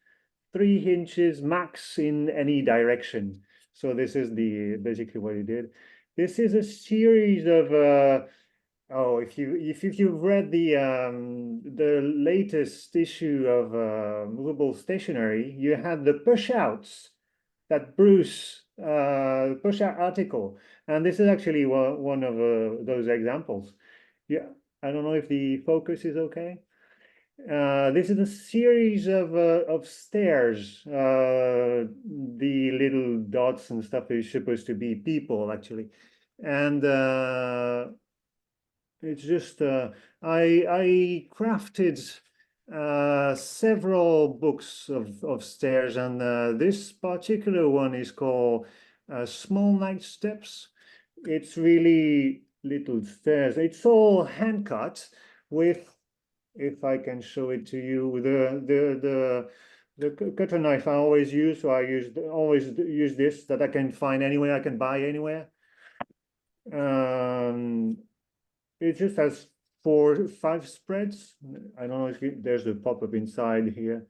max in any direction. So this is basically what he did. This is a series of oh, if you've read the latest issue of Movable Stationery, you had the push outs that Bruce push out article, and this is actually one of those examples. Yeah, I don't know if the focus is okay. This is a series of stairs. The little dots and stuff is supposed to be people, actually, and it's just I crafted several books of stairs, and this particular one is called Small Night Steps. It's really little stairs. It's all hand cut with, if I can show it to you, the cutter knife I always use. So I always use this that I can find anywhere, I can buy anywhere. It just has 4 or 5 spreads. I don't know if there's a pop-up inside here.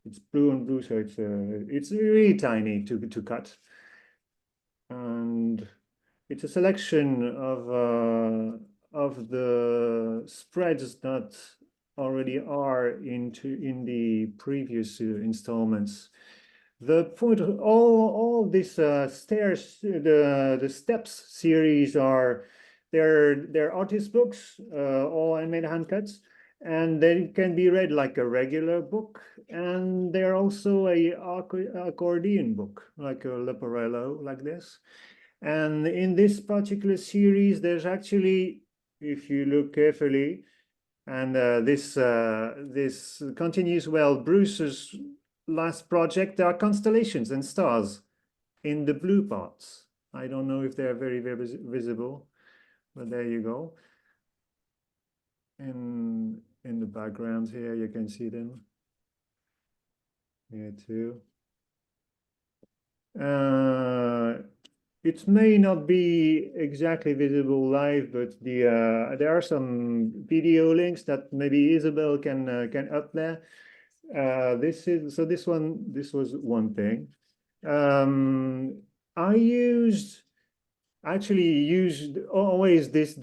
It's blue and blue, so it's really tiny to cut. And it's a selection of the spreads that already are in the previous installments. The point of all these stairs, the steps series are they're artist books, all handmade hand cuts, and they can be read like a regular book, and they're also a accordion book, like a Leporello, like this. And in this particular series, there's actually, if you look carefully, and this continues well, Bruce's last project, there are constellations and stars in the blue parts. I don't know if they're very visible, but there you go. In the background here, you can see them. Here too. It may not be exactly visible live, but there are some video links that maybe Isabel can up there. This was one thing. I actually used always this.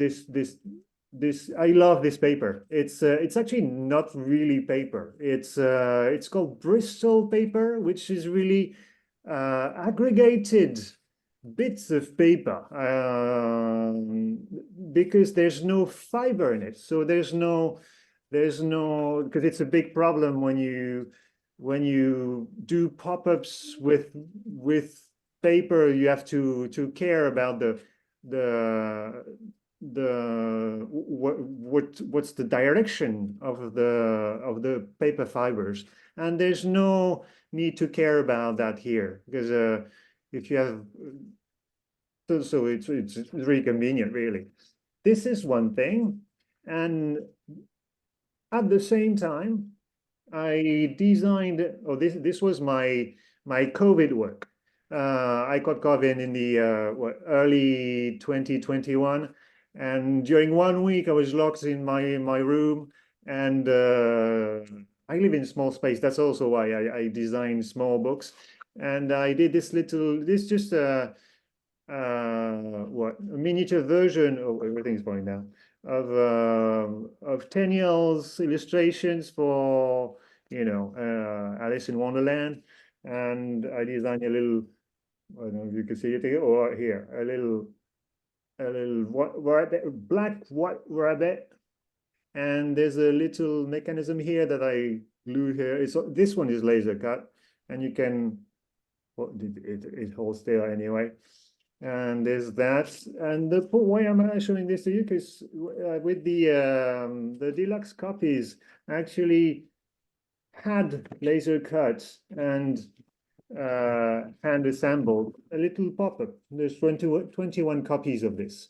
I love this paper. It's actually not really paper. It's called Bristol paper, which is really aggregated bits of paper, because there's no fiber in it. So there's no, because it's a big problem when you do pop-ups with paper. You have to care about what's the direction of the paper fibers, and there's no need to care about that here, because if you have, so it's really convenient, really. This is one thing, and at the same time, I designed. Oh, this was my COVID work. I caught COVID in the early 2021, and during 1 week I was locked in my room, and I live in a small space. That's also why I design small books. And I did this just a miniature version. Oh, everything's going down, of Tenniel's illustrations for, Alice in Wonderland. And I designed a little, I don't know if you can see it here, or here, a little black white rabbit. And there's a little mechanism here that I glued here. This one is laser cut, and you can, it holds there anyway. And there's that. And why am I showing this to you? Because with the deluxe copies actually had laser cuts and hand assembled a little pop-up. There's 21 copies of this.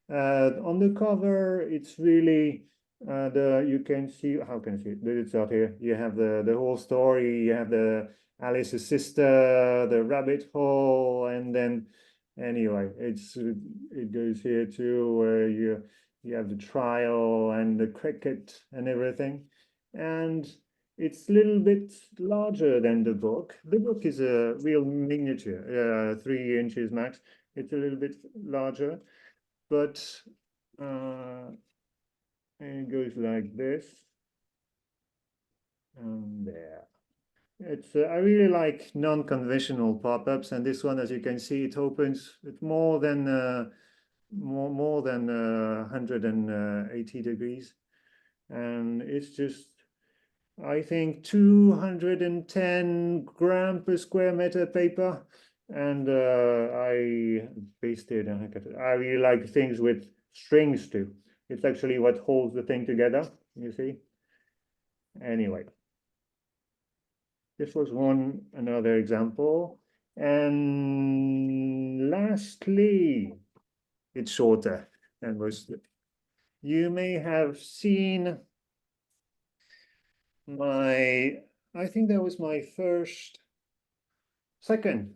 On the cover, it's really And you can see, how can you see it? It's out here. You have the whole story. You have the Alice's sister, the rabbit hole, and then anyway, it goes here too, where you have the trial and the cricket and everything. And it's a little bit larger than the book. The book is a real miniature, 3 inches max. It's a little bit larger, but and it goes like this. And there. It's I really like non-conventional pop-ups, and this one, as you can see, it opens. It's more than 180 degrees, and it's just, I think, 210 gram per square meter paper, and I pasted. I really like things with strings too. It's actually what holds the thing together, you see. Anyway, this was another example. And lastly, it's shorter than most. You may have seen I think that was my second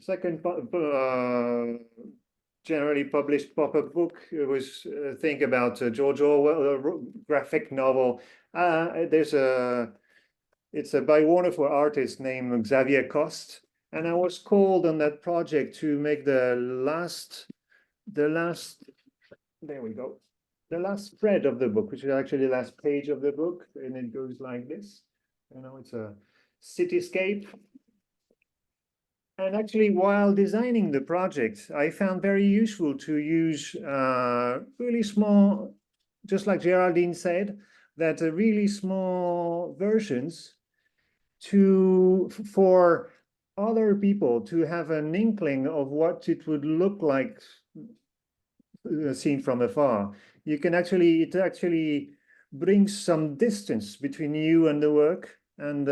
generally published pop-up book. It was think about George Orwell, a graphic novel. It's by a wonderful artist named Xavier Coste, and I was called on that project to make the last. There we go. The last spread of the book, which is actually the last page of the book, and it goes like this. It's a cityscape. And actually, while designing the project, I found very useful to use really small, just like Géraldine said, that really small versions for other people to have an inkling of what it would look like seen from afar. It actually brings some distance between you and the work, and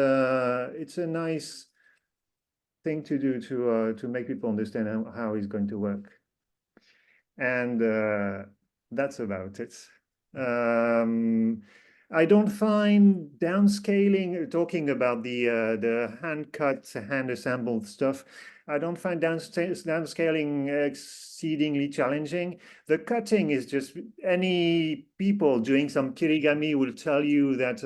it's a nice thing to do to make people understand how it's going to work. And that's about it. I don't find downscaling, talking about the hand-cut, hand-assembled stuff, I don't find downscaling exceedingly challenging. The cutting is just, any people doing some kirigami will tell you that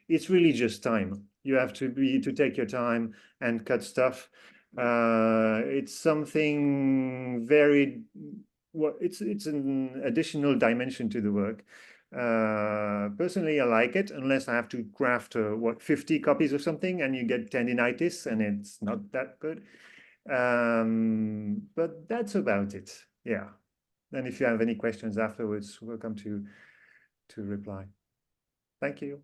it's really just time. You have to take your time and cut stuff. It's something very, well, it's an additional dimension to the work. Personally, I like it, unless I have to graft 50 copies of something and you get tendinitis, and it's not that good. But that's about it. Yeah. And if you have any questions afterwards, welcome to reply. Thank you.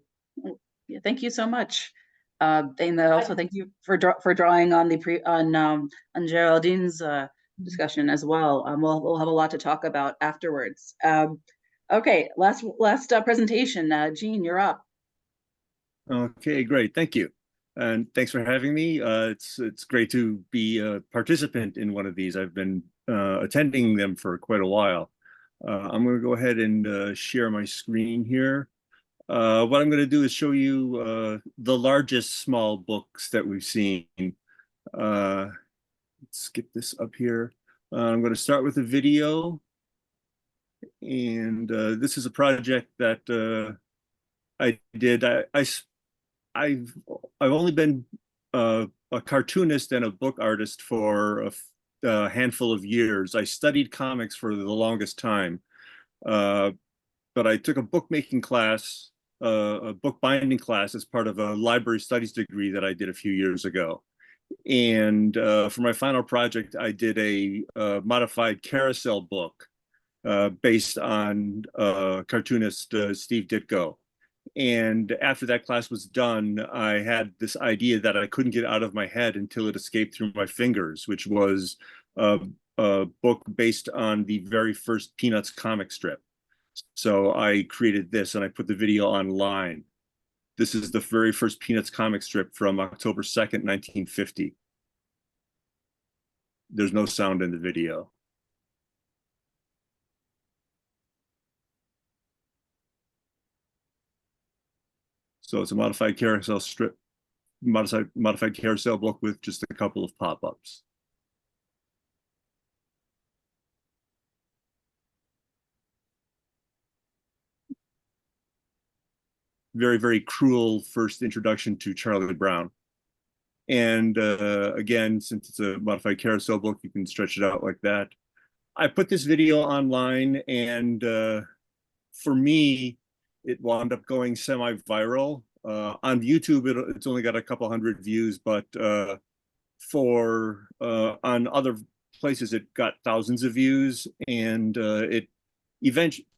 Yeah, thank you so much. And also thank you for drawing on on Géraldine's discussion as well. We'll have a lot to talk about afterwards. Okay, last presentation. Jean, you're up. Okay, great. Thank you. And thanks for having me. It's great to be a participant in one of these. I've been attending them for quite a while. I'm going to go ahead and share my screen here. What I'm going to do is show you the largest small books that we've seen. Let's get this up here. I'm going to start with a video. And this is a project that I did. I've only been a cartoonist and a book artist for a handful of years. I studied comics for the longest time, but I took a bookmaking class, a book binding class, as part of a library studies degree that I did a few years ago. And for my final project, I did a modified carousel book based on cartoonist Steve Ditko. And after that class was done, I had this idea that I couldn't get out of my head until it escaped through my fingers, which was a book based on the very first Peanuts comic strip. So I created this and I put the video online. This is the very first Peanuts comic strip from October 2nd, 1950. There's no sound in the video. So it's a modified carousel strip, modified carousel book with just a couple of pop-ups. Very, very cruel first introduction to Charlie Brown. And again, since it's a modified carousel book, you can stretch it out like that. I put this video online, and for me, it wound up going semi-viral. On YouTube, it's only got a couple hundred views, but on other places, it got thousands of views. And to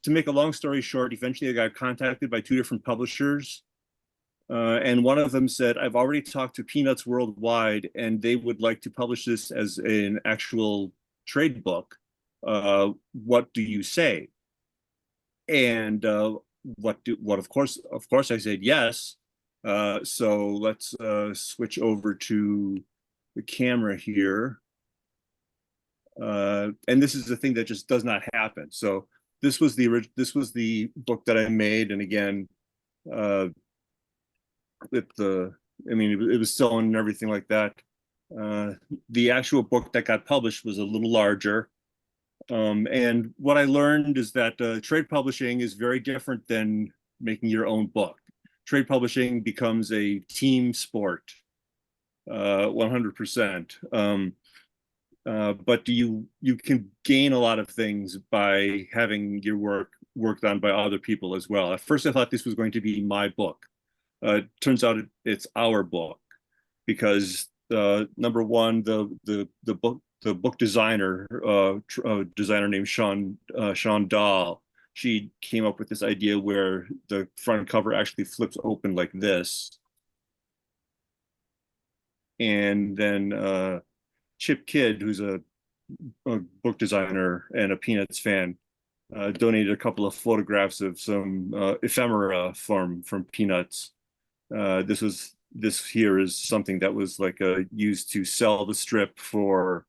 make a long story short, eventually I got contacted by 2 different publishers. And one of them said, I've already talked to Peanuts Worldwide, and they would like to publish this as an actual trade book. What do you say? And of course I said yes. So let's switch over to the camera here. And this is the thing that just does not happen. So this was the book that I made, and again, it was selling and everything like that. The actual book that got published was a little larger. And what I learned is that trade publishing is very different than making your own book. Trade publishing becomes a team sport, 100%. But you can gain a lot of things by having your work worked on by other people as well. At first, I thought this was going to be my book. Turns out it's our book, because number one, the book designer, designer named Sean Dahl, she came up with this idea where the front cover actually flips open like this. And then Chip Kidd, who's a book designer and a Peanuts fan, donated a couple of photographs of some ephemera from Peanuts. This here is something that was like used to sell the strip to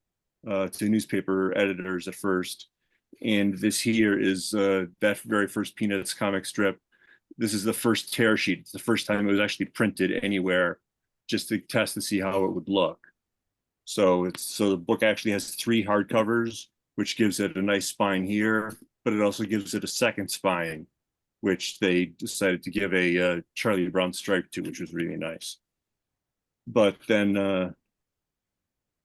newspaper editors at first. And this here is that very first Peanuts comic strip. This is the first tear sheet. It's the first time it was actually printed anywhere, just to test to see how it would look. So the book actually has 3 hardcovers, which gives it a nice spine here, but it also gives it a second spine, which they decided to give a Charlie Brown stripe to, which was really nice. But then,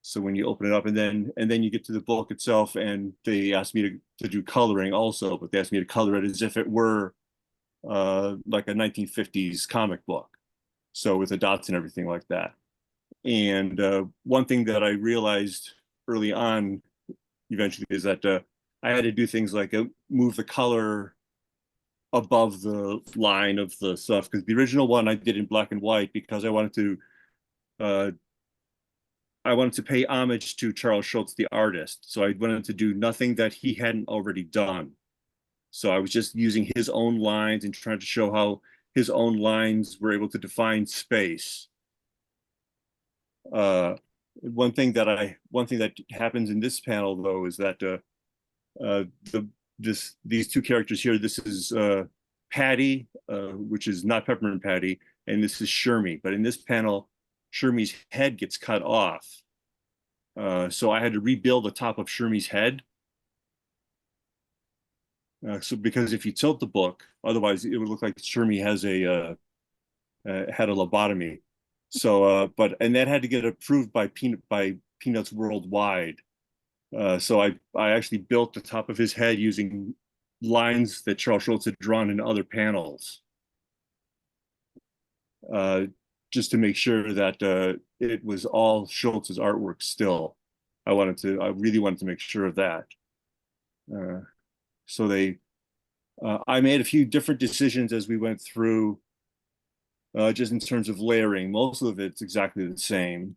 so when you open it up, and then you get to the book itself, and they asked me to do coloring also, but they asked me to color it as if it were like a 1950s comic book, so with the dots and everything like that. And one thing that I realized early on, eventually, is that I had to do things like move the color above the line of the stuff, because the original one I did in black and white because I wanted to pay homage to Charles Schulz, the artist. So I wanted to do nothing that he hadn't already done. So I was just using his own lines and trying to show how his own lines were able to define space. One thing that happens in this panel, though, is that these 2 characters here, this is Patty, which is not Peppermint Patty, and this is Shermie. But in this panel, Shermie's head gets cut off. So I had to rebuild the top of Shermie's head. So because if you tilt the book, otherwise it would look like Shermie has had a lobotomy. So, and that had to get approved by Peanuts Worldwide. So I actually built the top of his head using lines that Charles Schulz had drawn in other panels, just to make sure that it was all Schulz's artwork still. I really wanted to make sure of that. So I made a few different decisions as we went through, just in terms of layering. Most of it's exactly the same.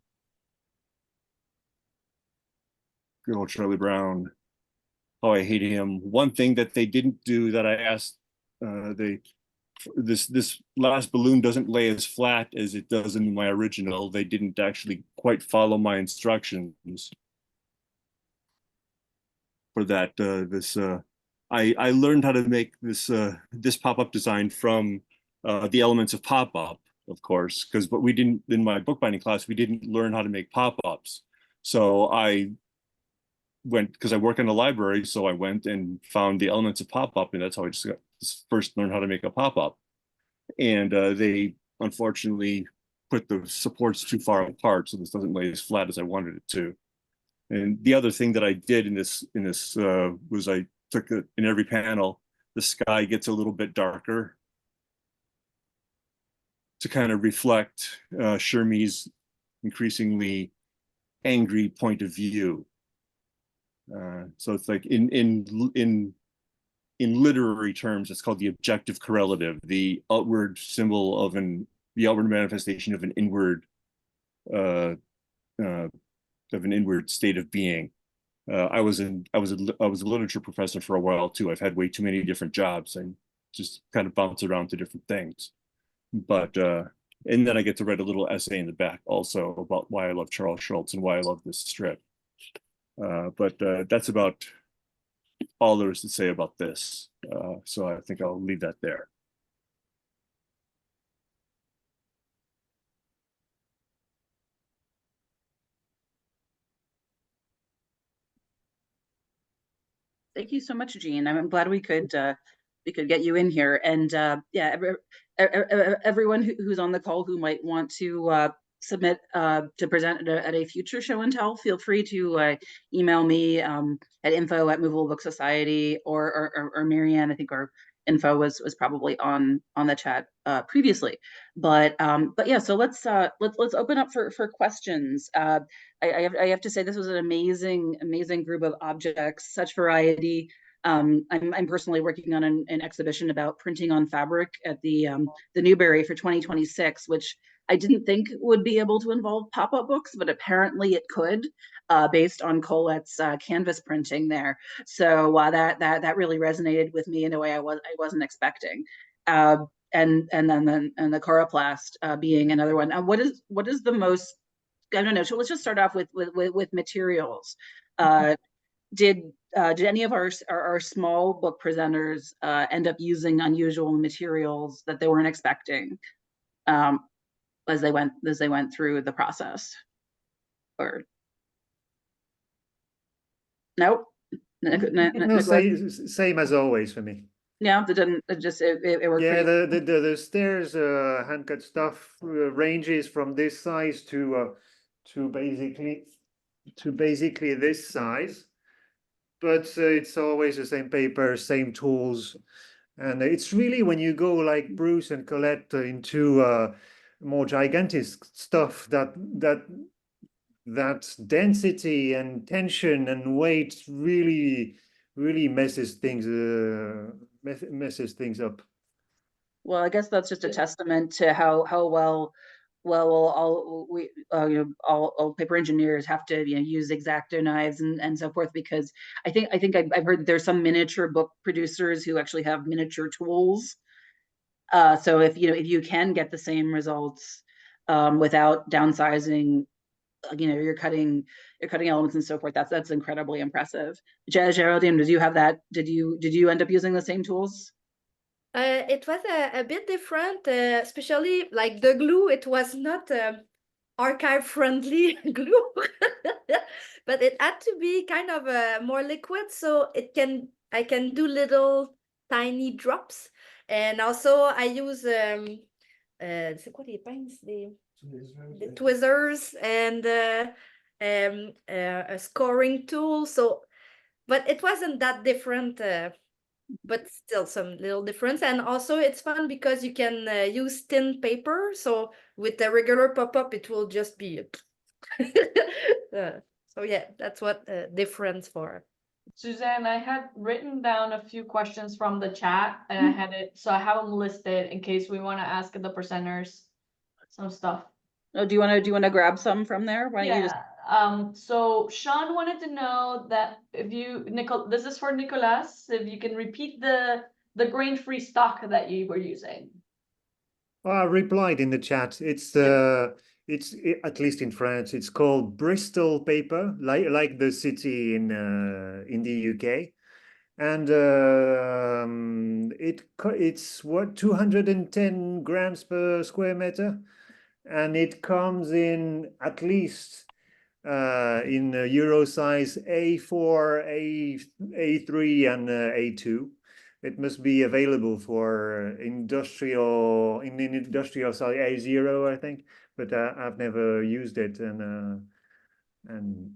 Good old Charlie Brown. Oh, I hate him. One thing that they didn't do that I asked, this last balloon doesn't lay as flat as it does in my original. They didn't actually quite follow my instructions for that. I learned how to make this pop-up design from the elements of pop-up, of course, but we didn't, in my bookbinding class, we didn't learn how to make pop-ups. So I went, because I work in a library, so I went and found the elements of pop-up, and that's how I just first learned how to make a pop-up. And they unfortunately put the supports too far apart, so this doesn't lay as flat as I wanted it to. And the other thing that I did in this was I took it in every panel, the sky gets a little bit darker to kind of reflect Shermie's increasingly angry point of view. So it's like in literary terms, it's called the objective correlative, the outward symbol of the outward manifestation of an inward state of being. I was a literature professor for a while too. I've had way too many different jobs and just kind of bounce around to different things. But and then I get to write a little essay in the back also about why I love Charles Schulz and why I love this strip. But that's about all there is to say about this. So I think I'll leave that there. Thank you so much, Jean. I'm glad we could get you in here. And yeah, everyone who's on the call who might want to submit to present at a future show and tell, feel free to email me at info@Movable Book Society or Marianne. I think our info was probably on the chat previously. But yeah, so let's open up for questions. I have to say this was an amazing group of objects, such variety. I'm personally working on an exhibition about printing on fabric at the Newberry for 2026, which I didn't think would be able to involve pop-up books, but apparently it could, based on Colette's canvas printing there. So that really resonated with me in a way I wasn't expecting. And then the coroplast being another one. What is the most, I don't know. So let's just start off with materials. Did any of our small book presenters end up using unusual materials that they weren't expecting as they went through the process? Or nope. No, same as always for me. Yeah, it worked. Yeah, the stairs hand cut stuff ranges from this size to basically this size, but it's always the same paper, same tools, and it's really when you go like Bruce and Colette into more gigantic stuff that density and tension and weight really messes things up. Well, I guess that's just a testament to how well all paper engineers have to use X-Acto knives and so forth, because I think I've heard there's some miniature book producers who actually have miniature tools. So if you can get the same results without downsizing, you're cutting elements and so forth, that's incredibly impressive. Géraldine, did you have that? Did you end up using the same tools? It was a bit different, especially like the glue. It was not archive-friendly glue, but it had to be kind of more liquid, so I can do little tiny drops. And also I use c'est quoi les pinces, the tweezers and a scoring tool. So, but it wasn't that different. But still some little difference. And also it's fun because you can use thin paper. So with the regular pop-up, it will just be so yeah, that's what difference for. Suzanne, I had written down a few questions from the chat, and I have them listed in case we want to ask the presenters some stuff. Oh, do you want to grab some from there? Why don't you just... So Sean wanted to know that this is for Nicolas, if you can repeat the grain-free stock that you were using. I replied in the chat. It's at least in France, it's called Bristol paper, like the city in the UK, And it's what, 210 grams per square meter, and it comes in at least in Euro size A4, A3, and A2. It must be available for industrial size A0, I think, but I've never used it, and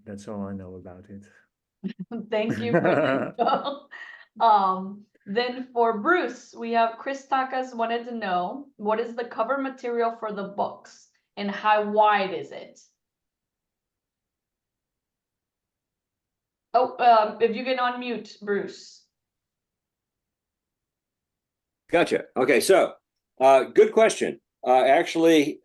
that's all I know about it. Thank you for the info. Then for Bruce, we have Chris Takas wanted to know, what is the cover material for the books and how wide is it? Oh, if you can unmute, Bruce. Gotcha. Okay, so good question. Actually,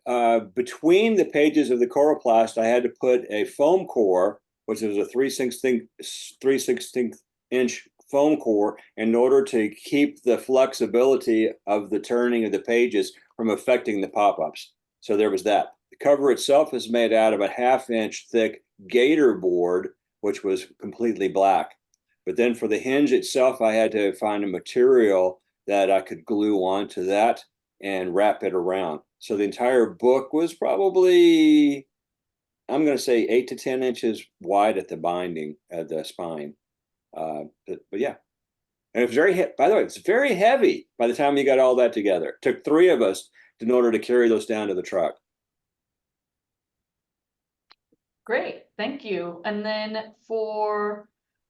between the pages of the coroplast, I had to put a foam core, which is a 3/16 inch foam core, in order to keep the flexibility of the turning of the pages from affecting the pop-ups. So there was that. The cover itself is made out of a 1/2 inch thick gator board, which was completely black. But then for the hinge itself, I had to find a material that I could glue onto that and wrap it around. So the entire book was probably, I'm going to say 8 to 10 inches wide at the binding, at the spine. But yeah, and it's by the way, it's very heavy by the time you got all that together. It took 3 of us in order to carry those down to the truck. Great, thank you. And then for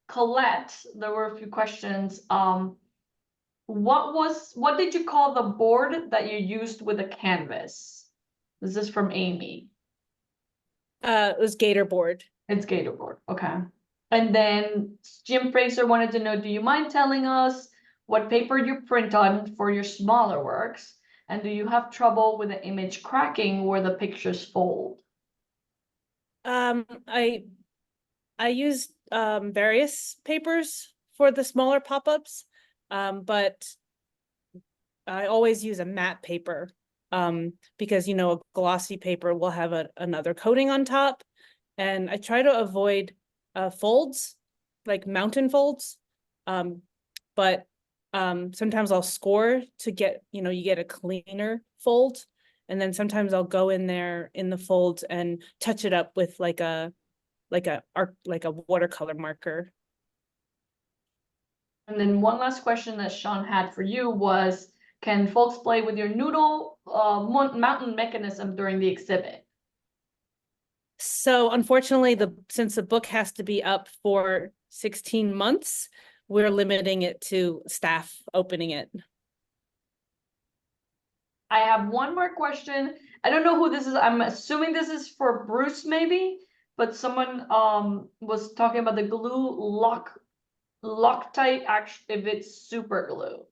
Colette, there were a few questions. What did you call the board that you used with a canvas? This is from Amy. It was gator board. It's gator board, okay. And then Jim Fraser wanted to know, do you mind telling us what paper you print on for your smaller works? And do you have trouble with the image cracking where the pictures fold? I used various papers for the smaller pop-ups, but I always use a matte paper because, you know, a glossy paper will have another coating on top. And I try to avoid folds, like mountain folds. But sometimes I'll score to get, you know, you get a cleaner fold. And then sometimes I'll go in there in the folds and touch it up with like a watercolor marker. And then one last question that Sean had for you was, can folks play with your noodle mountain mechanism during the exhibit? So unfortunately, since the book has to be up for 16 months, we're limiting it to staff opening it. I have one more question. I don't know who this is. I'm assuming this is for Bruce maybe, but someone was talking about the glue Loctite, actually, if it's super glue.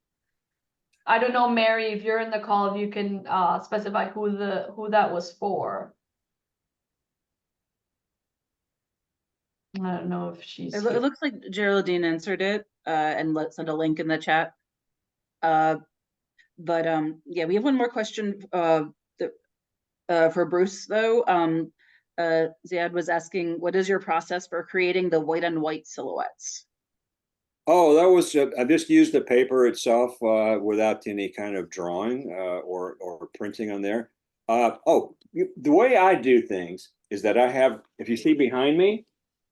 I don't know, Mary, if you're in the call, if you can specify who that was for. I don't know if she's It here. looks like Géraldine answered it and sent a link in the chat. But yeah, we have one more question for Bruce though. Ziad was asking, what is your process for creating the white on white silhouettes? Oh, that was I just used the paper itself without any kind of drawing or printing on there. The way I do things is that I have, if you see behind me,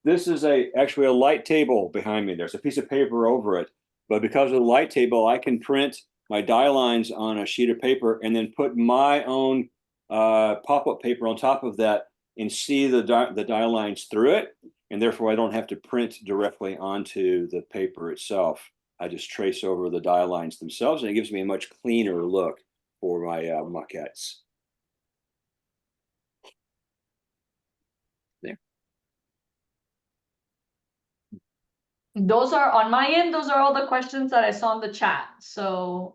this is actually a light table behind me. There's a piece of paper over it, but because of the light table, I can print my die lines on a sheet of paper and then put my own pop-up paper on top of that and see the die lines through it. And therefore, I don't have to print directly onto the paper itself. I just trace over the die lines themselves, and it gives me a much cleaner look for my maquettes. There. Those are on my end. Those are all the questions that I saw in the chat. So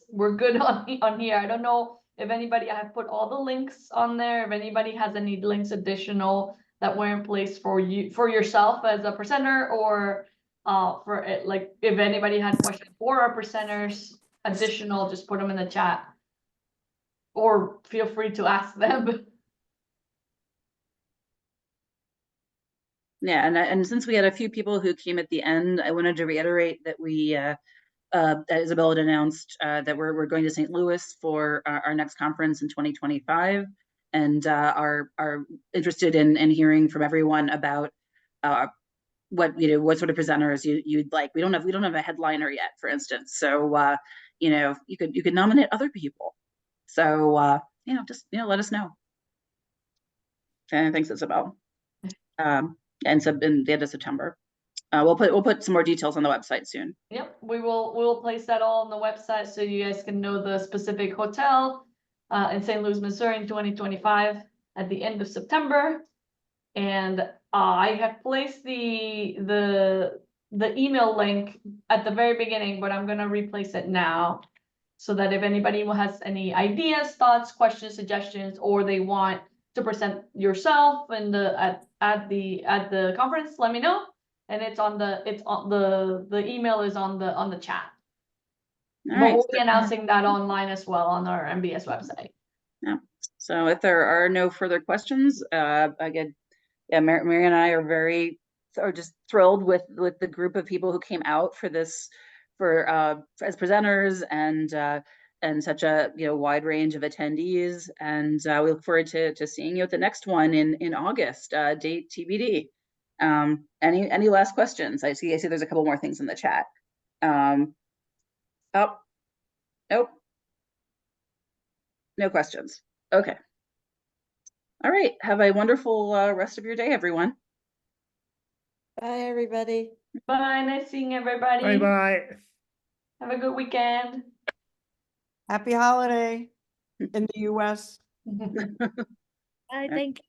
we're good on here. I don't know if anybody, I have put all the links on there. If anybody has any links additional that were in place for you, for yourself as a presenter, or for it, like if anybody had questions for our presenters additional, just put them in the chat or feel free to ask them. Yeah, and since we had a few people who came at the end, I wanted to reiterate that that Isabella had announced that we're going to St. Louis for our next conference in 2025, and are interested in hearing from everyone about what what sort of presenters you'd like. We don't have a headliner yet, for instance. So you could nominate other people. So just let us know. And thanks, Isabel. And so in the end of September. We'll put some more details on the website soon. Yep, we will place that all on the website so you guys can know the specific hotel in St. Louis, Missouri in 2025 at the end of September. And I have placed the email link at the very beginning, but I'm gonna replace it now so that if anybody has any ideas, thoughts, questions, suggestions, or they want to present yourself in at the conference, let me know. And the email is on the chat. All But right. we'll be announcing that online as well on our MBS website. Yeah. So if there are no further questions, again, yeah, Mary and I are just thrilled with the group of people who came out for this, as presenters, and such a wide range of attendees. And we look forward to seeing you at the next one in August. Date TBD. Any last questions? I see there's a couple more things in the chat. Oh, nope. No questions. Okay. All right. Have a wonderful rest of your day, everyone. Bye, everybody. Bye, nice seeing everybody. Bye-bye. Have a good weekend. Happy holiday in the US. I think.